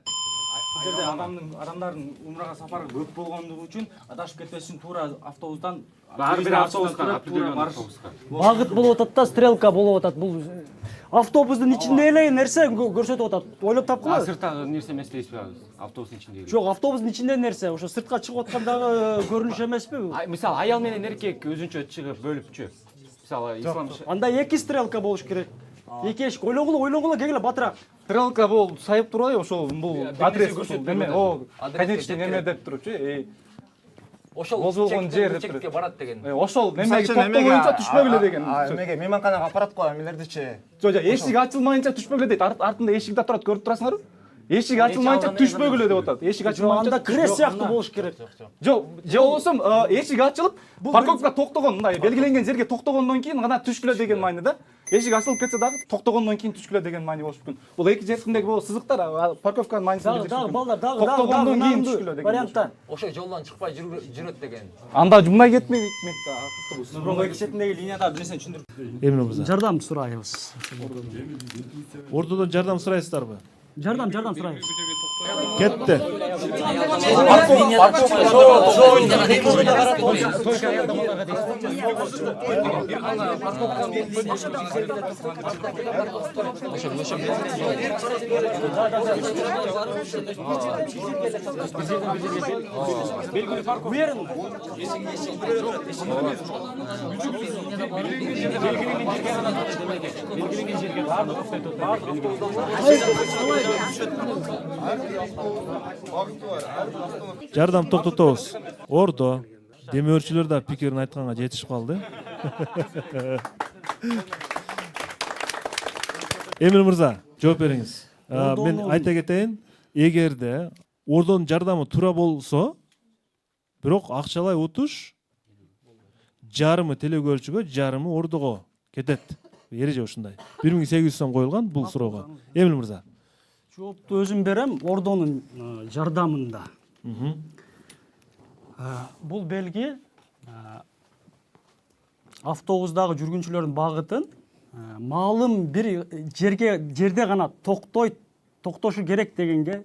Жерде адамдардын умрага сапары көп болгондугу үчүн адашып кетпеш үчүн туура автобустан ар бир автобуска туура барыш. Багыт болуп атат да, стрелка болуп атат. Бул автобустун ичинде эле нерсе көрсөтүп атат. Ойлоп тапкыла. Сыртта нерсе эмес дейсизби? Автобустун ичинде. Жок, автобустун ичинде нерсе, ошо сыртка чыгып аткандагы көрүнүш эмеспи бул? Мисалы аял менен эркек өзүнчө чыгып бөлүпчү. Мисалы ислам анда эки стрелка болуш керек. Эки эшик ойлогула кегиле батыраак. Стрелка бул сайып турбайбы ошол бул адрес ушул неме, о, конечный неме деп турчу. Ошол бозулгон жер деп чекке барат деген. Ошол немеге токтомоюнча түшпөгүлө деген. Эмеге мейманканага апарат го эмелердичи. Жок, эшик ачылмайынча түшпөгүлө дейт. Артында эшик да турат, көрүп турасыңарбы? эшик ачылмайынча түшпөгүлө деп атат. Эшик ачылмайынча анда крес сыяктуу болуш керек. Жок, же болбосо эшик ачылып, парковка токтогон, мындай белгиленген жерге токтогондон кийин гана түшкүлө деген маани да. Эшик ачылып кетсе дагы токтогондон кийин түшкүлө деген маани болуш мүмкүн. Бул эки жертиндеги бул сызыктар парковканын маанисин билдириш мүмкүн. Балдар, токтогондон кийин түшкүлө деген варианттан. Ошо жолдон чыкпай жүрөт деген. Анда мындай кетмек да. Бирок эки четиндеги линияда бир нерсени түшүндүрүп. Эмне мырза? Жардам сурайбыз. Ортодон жардам сурайсыздарбы? Жардам сурайбыз. Кетти. Жардам токтотобуз. Ордо. Демөөрчүлөр да пикирин айтканга жетишип калды. Эмир мырза, жооп бериңиз. Мен айта кетейин, эгерде ордонун жардамы туура болсо, бирок акчалай утуш жарымы телекөрүүчүгө, жарымы ордого кетет. Эреже ушундай. 1800 сом коюлган бул суроого. Эмил мырза. Жоопту өзүм берем, ордонун жардамында. Бул белги автобустагы жүргүнчүлөрдүн багытын маалым бир жерде гана токтошу керек дегенге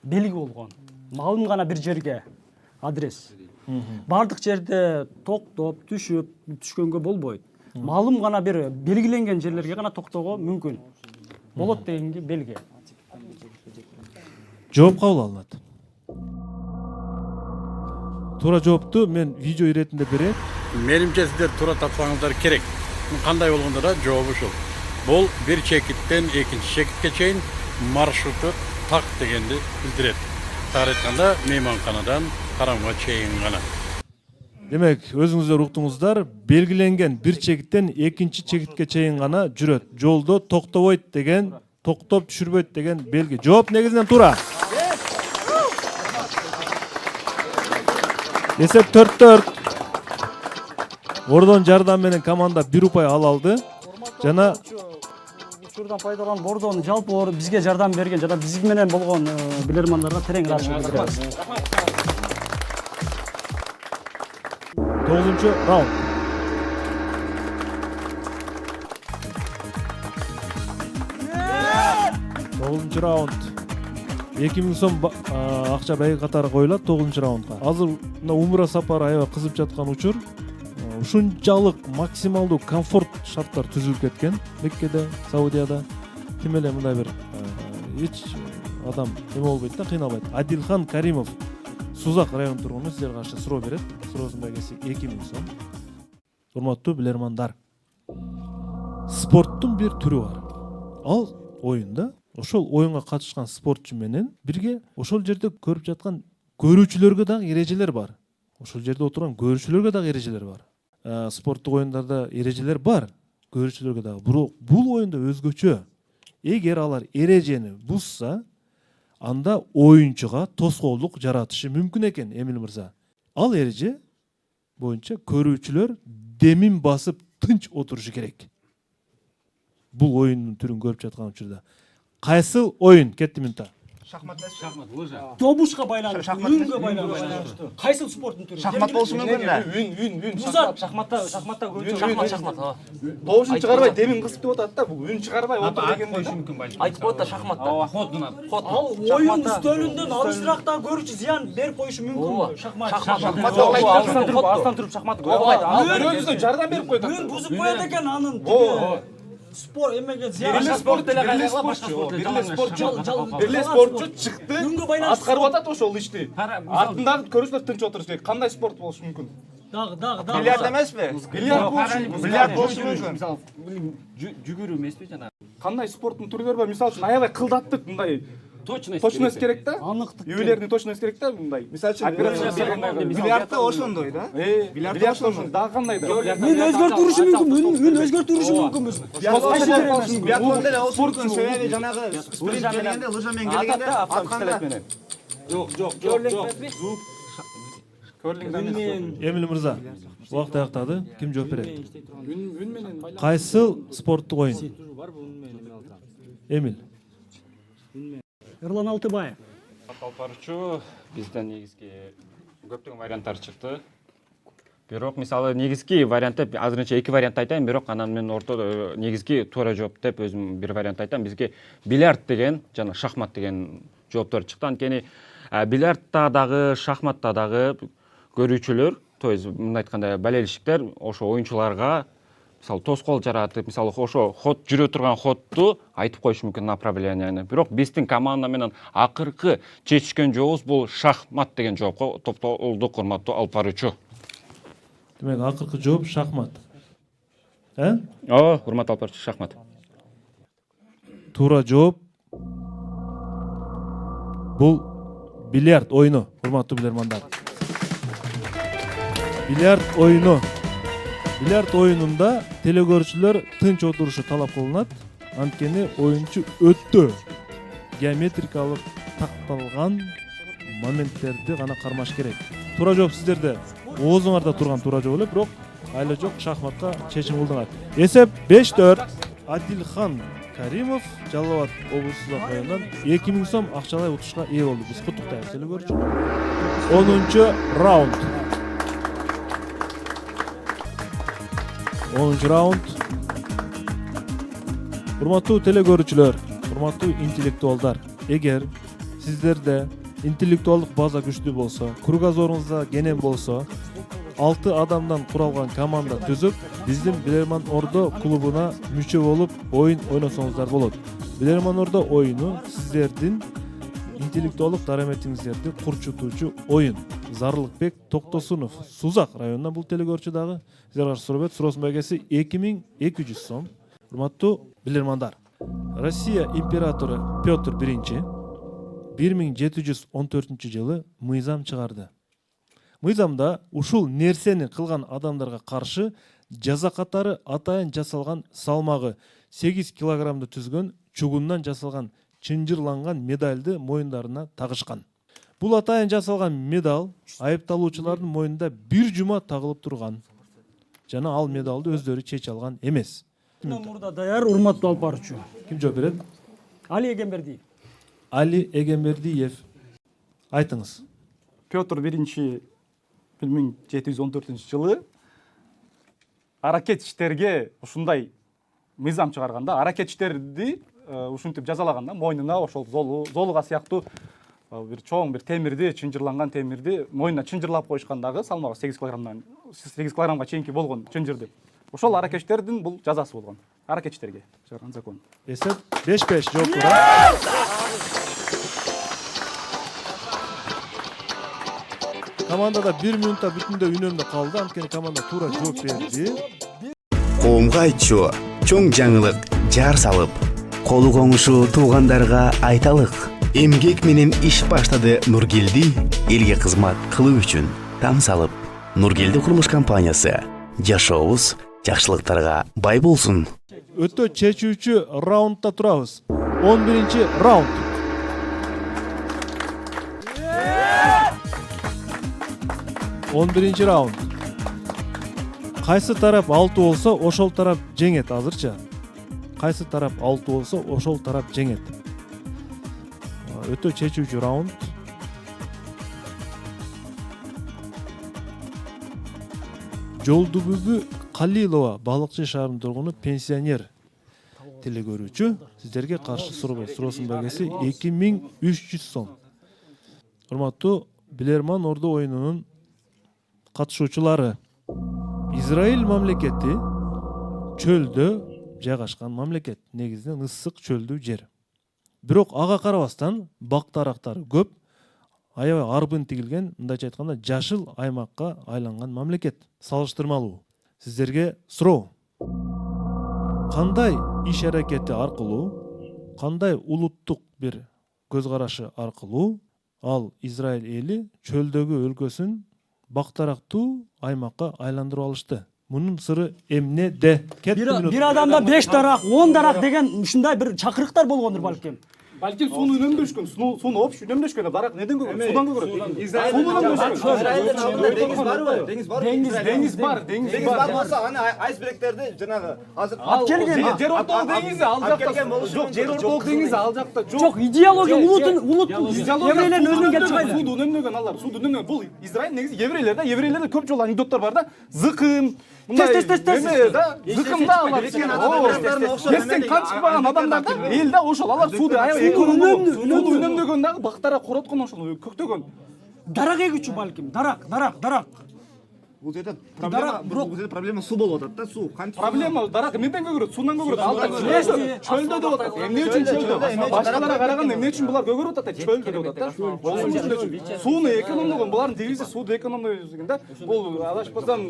белги болгон. Маалым гана бир жерге адрес. Бардык жерде токтоп, түшкөнгө болбойт. Маалым гана бир белгиленген жерлерге гана токтоого мүмкүн. Болот дегенге белги. Жооп кабыл алынат. Туура жоопту мен видео иретинде берем. Менимче сиздер туура тапсаңыздар керек. Кандай болгондо да жооп ушул. Бул бир чекиттен экинчи чекитке чейин маршруту так дегенди билдирет. Тагыраак айтканда мейманканадан харамга чейин гана. Демек, өзүңүздөр уктуңуздар, белгиленген бир чекиттен экинчи чекитке чейин гана жүрөт. Жолдо токтобойт деген, токтоп түшүрбөйт деген белги. Жооп негизинен туура. Эсеп 4-4. Ордон жардам менен команда 1 упай ала алды. Жана учурдан пайдаланып ордонун жалпы бизге жардам берген жана биз менен болгон билермандарга терең ыраазычылык билдиребиз. 9-чу раунд. Тогузунчу раунд. 2000 сом акча байы катары коюлат 9-чу раундга. Азыр умра сапары аябай кызып жаткан учур. Ушунчалык максималдуу комфорт шарттар түзүлүп кеткен Меккеде, Саудияда. Тим эле мындай бир эч адам эме болбойт да, кыйналбайт. Адилхан Каримов Сузак район тургуну сиздерге каршы суроо берет. Суроосун байгеси 2000 сом. Урматтуу билермандар. Спорттун бир түрү бар. Ал оюнда ошол оюнга катышкан спортчу менен бирге ошол жерде көрүп жаткан көрүүчүлөргө дагы эрежелер бар. Ошол жерде отурган көрүүчүлөргө дагы эрежелер бар. Спорттук оюндарда эрежелер бар, көрүүчүлөргө дагы. Бирок бул оюнда өзгөчө. Эгер алар эрежени бузса, анда оюнчуга тоскоолдук жаратышы мүмкүн экен, Эмил мырза. Ал эреже боюнча көрүүчүлөр демин басып тынч отурушу керек. Бул оюндун түрүн көрүп жаткан учурда. Кайсыл оюн кетти минута? Шахмат лыжа. Добушка байланыштуу, үнгө байланыштуу. Кайсыл спорттун түрү? Шахмат болушу мүмкүн да. Үн. Шахматта көбүнчө Шахмат. Добушун чыгарбай демин кысып деп атат да, бул үн чыгарбай отур деген мүмкүн балким. Айтып коет да шахматта. Ход гана. Ал оюн үстөлүндөн алысыракта көрүүчү зыян берип коюшу мүмкүн. Шахмат. Алыстан туруп шахмат койбойт. Өзүнө жардам берип койду. Үн бузуп коет экен анын. Спорт эмеге зыян. Бирле спортчу чыкты. Аткарып атат ошол ишти. Артындагы көрүүчүлөр тынч отуруш керек. Кандай спорт болушу мүмкүн? Дагы. Бильярд эмеспи? Бильярд болушу мүмкүн. Мисалы жүгүрүү эмеспи жана. Кандай спорттун түрлөрү бар? Мисалы үчүн аябай кылдаттык мындай точность керек да. Аныктык Үйлердин точность керек да мындай. Мисалы үчүн бильярдта ошондой да. бильярд ошондой дагы кандай да. Мен өзгөртүрүшүм мүмкүн, үн өзгөртүрүшүм мүмкүнбүз. Биатлон деле болушу мүмкүн. Себеби жанагы спринт келгенде, лыжа менен келгенде автопистолет менен. Эмил мырза, убакыт аяктады. Ким жооп берет? Кайсыл спорттук оюн? Эмил. Эрлан Алтыбаев. Алпарчу бизден негизги көптөгөн варианттар чыкты. Бирок мисалы негизги вариантты азырынча 2 вариант айтайын, бирок анан мен ортодо негизги туура жооп деп өзүм бир вариант айтам. Бизге бильярд деген жана шахмат деген жооптор чыкты. Анткени бильярдта дагы, шахматта дагы көрүүчүлөр, то есть мындай айтканда болельщиктер ошо оюнчуларга мисалы тоскоол жаратып, мисалы ошо ход жүрө турган ходду айтып коюшу мүмкүн направленияны. Бирок биздин команда менен акыркы чечишкен жообубуз бул шахмат деген жоопко топтолдук, урматтуу Алпарычу. Демек акыркы жооп шахмат. Ооба, урматтуу Алпарычу, шахмат. Туура жооп бул бильярд оюну, урматтуу билермандар. Бильярд оюну. Бильярд оюнунда телекөрүүчүлөр тынч отурушу талап кылынат. Анткени оюнчу өтө геометрикалык такталган моменттерди гана кармаш керек. Туура жооп сиздерде оозуңарда турган туура жооп эле, бирок айла жок шахматка чечим кылдыңар. Эсеп 5-4. Адилхан Каримов Жалал Абад облустук районунан 2000 сом акчалай утушка ээ болду. Биз куттуктайбыз телекөрүүчү. 10-чу раунд. 10-чу раунд. Урматтуу телекөрүүчүлөр, урматтуу интеллектуалдар, эгер сиздерде интеллектуалдык база күчтүү болсо, кругозоруңузда кенен болсо, 6 адамдан куралган команда түзүп, биздин Билерман Ордо клубуна мүчө болуп, оюн ойносоңуздар болот. Билерман Ордо оюну сиздердин интеллектуалдык дараметиңиздерди курчутуучу оюн. Зарлыкбек Токтосунов Сузак районунан бул телекөрүүчү дагы сиздерге каршы суроо берет. Суроосунун байгеси 2200 сом. Урматтуу билермандар, Россия императору Петр I 1714 жылы мыйзам чыгарды. Мыйзамда ушул нерсени кылган адамдарга каршы жаза катары атайын жасалган салмагы 8 килограммды түзгөн чугундан жасалган чынжырланган медальды мойындарына тагышкан. Бул атайын жасалган медаль айыпталуучулардын мойнунда бир жума тагылып турган. Жана ал медалды өздөрү чече алган эмес. Мурда даяр, урматтуу Алпарычу. Ким жооп берет? Али Эгембердиев. Али Эгембердиев. Айтыңыз. Петр I 1714 жылы аракетчтерге ушундай мыйзам чыгарганда, аракетчтерди ушинтип жазалаганда мойнуна ошол золуга сыяктуу бир чоң бир темирди, чынжырланган темирди мойнуна чынжырлап коюшкан дагы салмагы 8 килограммга чейинки болгон чынжырды. Ошол аракетчтердин бул жазасы болгон. Аракетчтерге чыгарган закон. Эсеп 5-5 жооп туура. Командада 1 минутта бүтүндөй үнөмдө калды. Анткени команда туура жооп берди. Коомго айтчу, чоң жаңылык жар салып, колу коңушу туугандарга айталык. Эмгек менен иш баштады Нургелди, элге кызмат кылуу үчүн там салып. Нургелди курулуш компаниясы. Жашообуз жакшылыктарга бай болсун. Өтө чечүүчү раундда турабыз. 11-чи раунд. Birinci раунд. Кайсы тарап 6 болсо, ошол тарап жеңет азырча. Кайсы тарап 6 болсо, ошол тарап жеңет. Өтө чечүүчү раунд. Жолдубүбү Калилова, Балыкчы шаарынын тургуну, пенсионер телекөрүүчү. Сиздерге каршы суроо. Суроосунун байгеси 2300 сом. Урматтуу Билерман Ордо оюнунун катышуучулары. Израиль мамлекети чөлдө жайгашкан мамлекет, негизинен ысык чөлдүү жер. Бирок ага карабастан бак дарактары көп, аябай арбын тигилген, мындайча айтканда жашыл аймакка айланган мамлекет. Салыштырмалуу. Сиздерге суроо. Кандай иш аракети аркылуу, кандай улуттук бир көз карашы аркылуу ал Израиль эли чөлдөгү өлкөсүн бактарактуу аймакка айландырып алышты. Мунун сыры эмнеде? Бир адамда 5 дарак, 10 дарак деген ушундай бир чакырыктар болгондур балким. Балким сууну үнөмдөшкөн, сууну опуш үнөмдөшкөн, дарак неден көгөрөт? Судан көгөрөт. Деңиз бар. Деңиз бар болсо, аны айсбергтерди жанагы азыр алып келген. Жер ортолук деңизи ал жакта. Жок, жер ортолук деңизи ал жакта жок. Жок, идеология улут еврейлердин өзүнөн келип чыгат. Сууду үнөмдөгөн алар, сууду үнөмдөгөн. Бул Израиль негизи еврейлерде, еврейлерде көп жолу анекдоттор бар да. Зыкым, зыкымда алар. Естен кан чыкпаган адамдарда элде ошол алар сууду аябай сууду үнөмдөгөн дагы бактара короткон ошол көктөгөн. Дарак эгүүчү балким, дарак. бул жерде проблема суу болуп атат да, суу. Проблема дарак эмнеден көгөрөт? Суудан көгөрөт. Чөлдө деп атат. Эмне үчүн чөлдө? Башкаларга караганда эмне үчүн булар көгөрүп атат? Чөлдө деп атат да. Сууну экономдогон, булардын девизи сууду экономдогон деген да. Бул адашпасам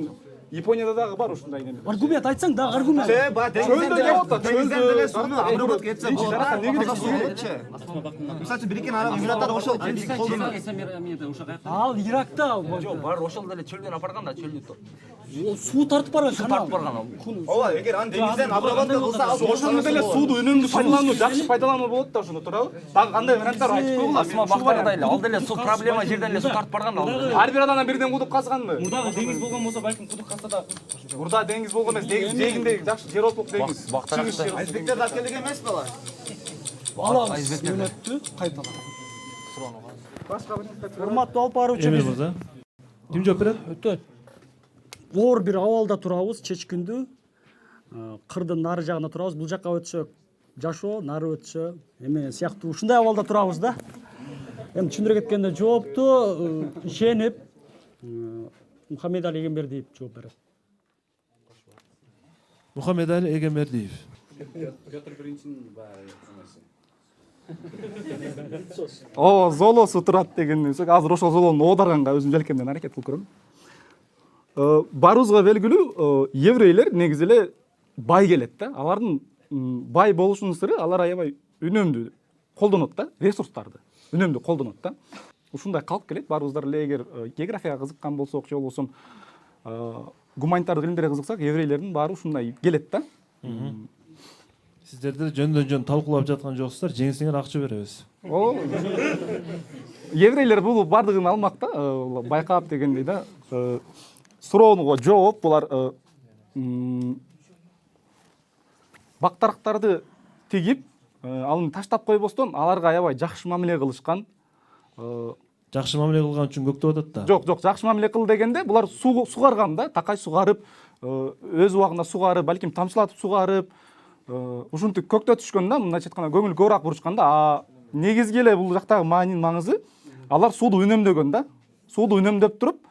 Японияда дагы бар ушундай неме. Аргумент айтсаң дагы аргумент. Чөлдө деп атат. Деңизден деле сууну обработка этсе болот. Мисалы үчүн бириккен араб эмираттары ошол принцип колдонот. Ал Иракта ал. Жок, бар ошол деле чөлдөн апарган да, чөлдү. Суу тартып барган канал. Ооба, эгер аны деңизден обработка кылса, ошондо деле сууду үнөмдүү пайдалануу, жакшы пайдалануу болот да ошондо, туурабы? Дагы кандай варианттар айтып койгула. Асма бактарда эле, ал деле суу проблема жерден эле суу тартып барган да. Ар бир адамдан бирден кудук казганбы? Мурдагы деңиз болгон болсо, балким кудук казса да. Мурда деңиз болгон эмес, деңиз жээгиндеги жакшы жер ортолук деңиз. айсбергтерди алып келген эмес балар. Алабыз сүнөттү кайталап. Урматтуу алып баруучу, Эмил мырза. Ким жооп берет? өтөт. Оор бир абалда турабыз, чечкиндүү. Кырдын нары жагында турабыз. Бул жакка өтсөк жашоо, нары өтсө эме сыяктуу ушундай абалда турабыз да. Эми түшүндүрө кеткенде жоопту ишенип Мухаммедали Эгембердиев жооп берет. Мухаммедали Эгембердиев. Петр Биринчинин баягы О, золосу турат деген сөз. Азыр ошол золону оодарганга өзүм желкемден аракет кылып көрөм. Барыбызга белгилүү, еврейлер негизи эле бай келет да. Алардын бай болушунун сыры алар аябай үнөмдүү колдонот да, ресурстарды үнөмдүү колдонот да. Ушундай калк келет. Барыбыздар эле эгер географияга кызыккан болсок, же болбосо гуманитардык илимдерге кызыксак, еврейлердин баары ушундай келет да. Сиздерде жөндөн талкуулап жаткан жоксуздар, жеңсеңер акча беребиз. Еврейлер бул бардыгын алмак да, байкап дегендей да. Суроонго жооп булар бактарактарды тигип, аны таштап койбостон аларга аябай жакшы мамиле кылышкан. Жакшы мамиле кылган үчүн көктөп атат да. Жок, жакшы мамиле кыл дегенде булар сугарган да, такай сугарып, өз убагында сугарып, балким тамчылатып сугарып, ушинтип көктөп түшкөн да, мындайча айтканда көңүл көбүрөөк бурушкан да. Негизги эле бул жактагы маанинин маңызы алар сууду үнөмдөгөн да. Сууду үнөмдөп туруп,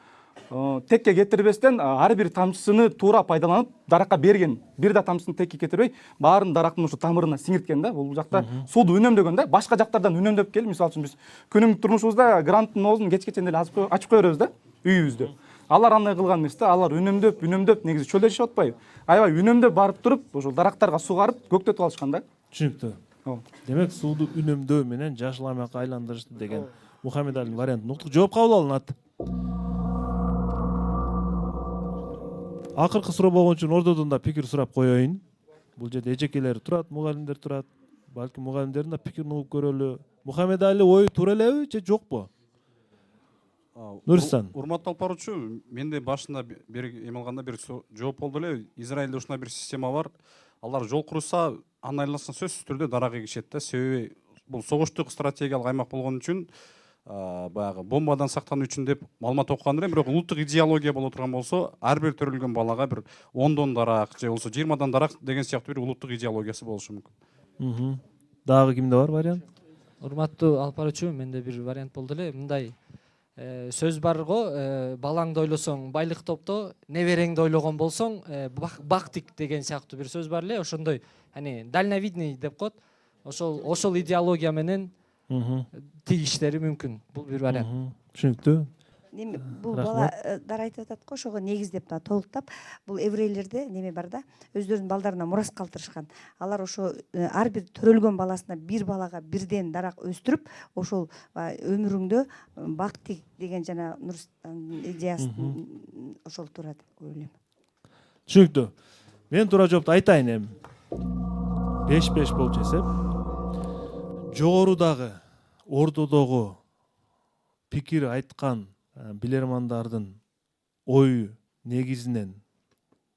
текке кетирбестен ар бир тамчысыны туура пайдаланып даракка берген. Бир да тамчысын текке кетирбей, баарын дарактын ушу тамырына сиңирткен да. Бул жакта сууду үнөмдөгөн да. Башка жактардан үнөмдөп келип, мисалы үчүн биз күнүмдүк турмушубузда гранттын оозун кечке чейин эле ачып кое беребиз да, үйүбүздө. Алар андай кылган эмес да. Алар үнөмдөп негизи чөлдө жашап атпайбы? Аябай үнөмдөп барып туруп, ошол дарактарга сугарып, көктөтүп алышкан да. Түшүнүктүү. Демек сууду үнөмдөө менен жашыл аймакка айландырышты деген Мухаммедалинин вариантын уктук. Жооп кабыл алынат. Акыркы суроо болгон үчүн ордодон да пикир сурап коеюн. Бул жерде эжекелер турат, мугалимдер турат. Балким мугалимдердин да пикирин угуп көрөлү. Мухаммедали ою туура элеби же жокпу? Нурсан. Урматтуу алып баруучу, менде башында эме алганда бир жооп болду эле. Израилде ушундай бир система бар. Алар жол курса, анын айланасына сөзсүз түрдө дарак эгишет да. Себеби бул согуштук стратегиялык аймак болгон үчүн баягы бомбадан сактануу үчүн деп маалымат окуган элем. Бирок улуттук идеология боло турган болсо, ар бир төрөлгөн балага бир 10дон дарак же болбосо 20дан дарак деген сыяктуу бир улуттук идеологиясы болушу мүмкүн. Дагы кимде бар вариант? Урматтуу алып баруучу, менде бир вариант болду эле. Мындай сөз бар го, балаңды ойлосоң байлык топто, небереңди ойлогон болсоң бактик деген сыяктуу бир сөз бар эле. Ошондой, дальновидный деп коет. Ошол идеология менен тигиштери мүмкүн. Бул бир вариант. Түшүнүктүү. неме бул Рахмат. балдар айтып атат го, ошого негиздеп толуктап, бул еврейлерде неме бар да, өздөрүнүн балдарына мурас калтырышкан. Алар ошо ар бир төрөлгөн баласына бир балага бирден дарак өстүрүп, ошол өмүрүңдө бактик деген жана Нурстан идеясын ошол туура деп ойлойм. Түшүнүктүү. Мен туура жоопту айтайын эми. 5-5 болчу эсеп. Жогорудагы ордодогу пикир айткан билермандардын ою негизинен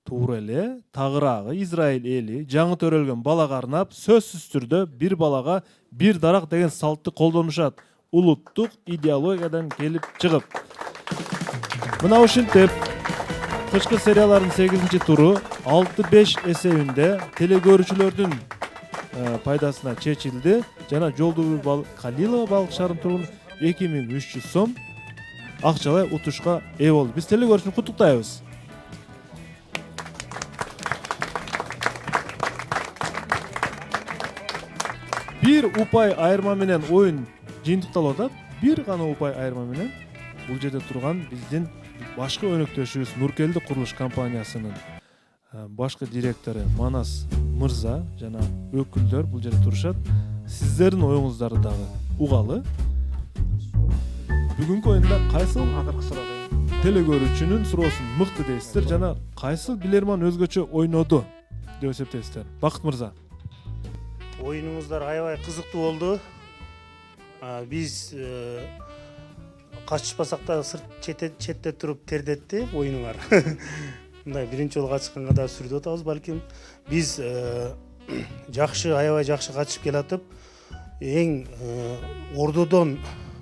туура эле. Тагыраагы Израиль эли жаңы төрөлгөн балага арнап сөзсүз түрдө бир балага бир дарак деген салтты колдонушат. Улуттук идеологиядан келип чыгып. Мына ушинтип кышкы сериялардын 8-туру 6-5 эсебинде телекөрүүчүлөрдүн пайдасына чечилди жана Жолдубай Калилова балык шаарынын тургуну 2300 сом акчалай утушка ээ болду. Биз телекөрүүчүнү куттуктайбыз. Бир упай айырма менен оюн жыйынтыкталып атат. Бир гана упай айырма менен бул жерде турган биздин башкы өнөктөшүбүз Нуркелди курулуш компаниясынын башкы директору Манас мырза жана өкүлдөр бул жерде турушат. Сиздердин оюңуздарды дагы угалы. Бүгүнкү оюнда кайсыл телекөрүүчүнүн суроосун мыкты дейсиздер жана кайсыл билерман өзгөчө ойноду деп эсептейсиздер? Бакыт мырза. Оюнуңуздар аябай кызыктуу болду. Биз качышпасак да сырт четте туруп тердетти оюнуңар. Мындай биринчи жолу качышканга да сүрүп атабыз балким. Биз жакшы, аябай жакшы качышып келатып, эң ордодон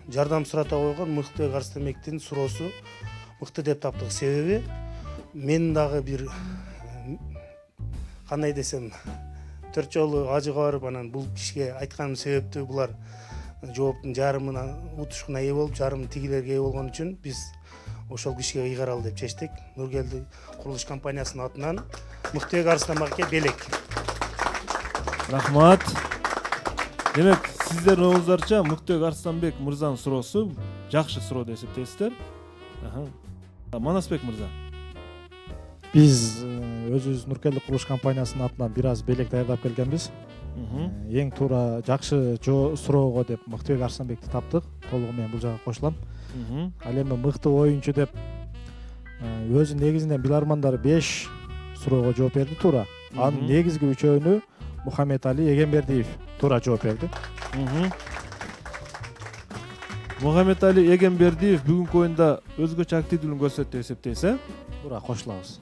жардам сурата койгон Мыктыбек Арстамбектин суроосу мыкты деп таптык. Себеби мен дагы бир кандай десем 4 жолу ажыга барып анан бул кишиге айтканым себептүү булар жооптун жарымына утушкуна ээ болуп, жарымы тигилерге ээ болгон үчүн биз ошол кишиге ыйгаралы деп чечтик. Нуркелди курулуш компаниясынын атынан Мыктыбек Арстамбекке белек. Рахмат. Демек, сиздердин оюңуздарча Мыктыбек Арстамбек мырзанын суроосу жакшы суроо деп эсептейсиздер. Манасбек мырза. Биз өзүбүз Нуркелди курулуш компаниясынын атынан бир аз белек даярдап келгенбиз. Эң туура жакшы суроого деп Мыктыбек Арстамбекти таптык. Толугу менен бул жакка кошулам. Ал эми мыкты оюнчу деп өзү негизинен билармандар 5 суроого жооп берди туура. Анын негизги үчөөнү Мухаммед Али Эгембердиев туура жооп берди. Мухаммед Али Эгембердиев бүгүнкү оюнда өзгөчө активдүүлүгүн көрсөттү деп эсептейсиз, Туура кошулабыз.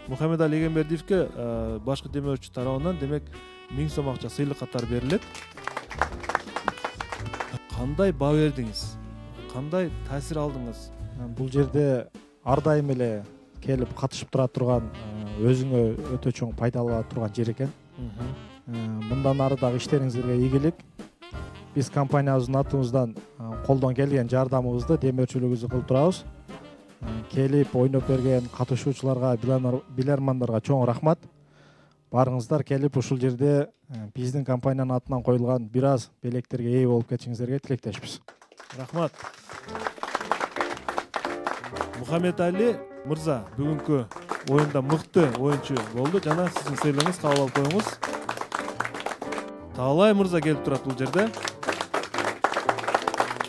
Мухаммед Али Эгембердиевке башкы демөөрчү тарабынан демек 1000 сом акча сыйлык катары берилет. Кандай баа бердиңиз? Кандай таасир алдыңыз? Бул жерде ар дайым эле келип катышып тура турган, өзүңө өтө чоң пайда ала турган жер экен. Мындан ары дагы иштериңиздерге ийгилик. Биз компаниябыздын атыбыздан колдон келген жардамыбызды, демөөрчүлүгүбүздү кылып турабыз. Келип ойноп берген катышуучуларга, билермандарга чоң рахмат. Барыңыздар келип ушул жерде биздин компаниянын атынан коюлган бир аз белектерге ээ болуп кетишиңиздерге тилектешпиз. Рахмат. Мухаммед Али мырза бүгүнкү оюнда мыкты оюнчу болду жана сиздин сыйлыгыңыз кабыл алып коюңуз. Таалай мырза келип турат бул жерде.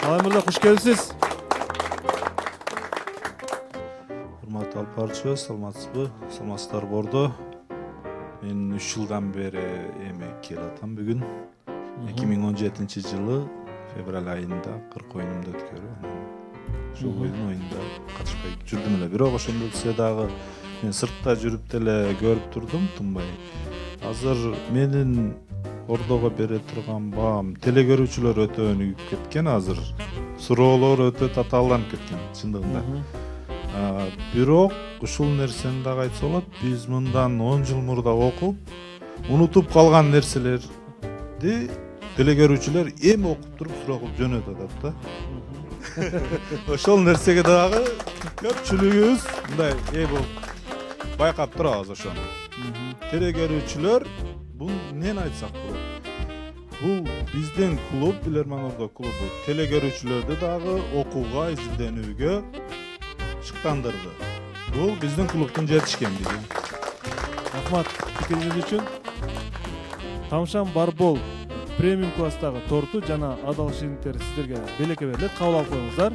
Таалай мырза куш келипсиз. Урматтуу алып баруучу, саламатсызбы? Саламатсыздар бордо. Мен 3 жылдан бери эми келип атам бүгүн. 2017-жылы февраль айында 40 оюнумду өткөрүп, ушул оюнда катышпай жүрдүм эле. Бирок ошондо сиз дагы мен сыртта жүрүп деле көрүп турдум, тынбай. Азыр менин ордого бере турган баам телекөрүүчүлөр өтө өнүгүп кеткен азыр. Суроолор өтө татаалданып кеткен чындыгында. Бирок ушул нерсени дагы айтса болот, биз мындан 10 жыл мурда окуп, унутуп калган нерселерди телекөрүүчүлөр эми окуп туруп суроо кылып жөнөтүп атат да. Ошол нерсеге дагы көпчүлүгүбүз мындай ээ болуп байкап турабыз ошону. Телекөрүүчүлөр бул эмнени айтсак болот? Бул биздин клуб, Билерман Ордо клубу телекөрүүчүлөрдү дагы окууга, изилденүүгө шыктандырды. Бул биздин клубдун жетишкендиги. Рахмат пикириңиз үчүн. Тамшан Барбол премиум класстагы торту жана адал шилингдер сиздерге белекке берилет. Кабыл алып коюңуздар.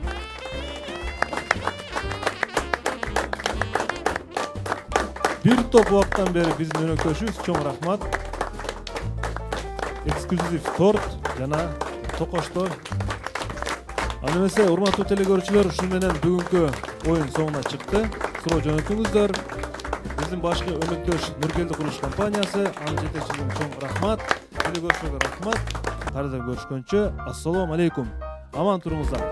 Бир топ убакыттан бери биздин өнөктөшүбүз, чоң рахмат. Эксклюзив торт жана токоштор. Ал эмесе, урматтуу телекөрүүчүлөр, ушун менен бүгүнкү оюн соңуна чыкты. Суроо жөнөтүңүздөр. Биздин башкы өнөктөш Нуркелди курулуш компаниясы, анын жетекчилигине чоң рахмат. Телекөрүүчүлөргө рахмат. Кайрадан көрүшкөнчө, ассалому алейкум. Аман туруңуздар.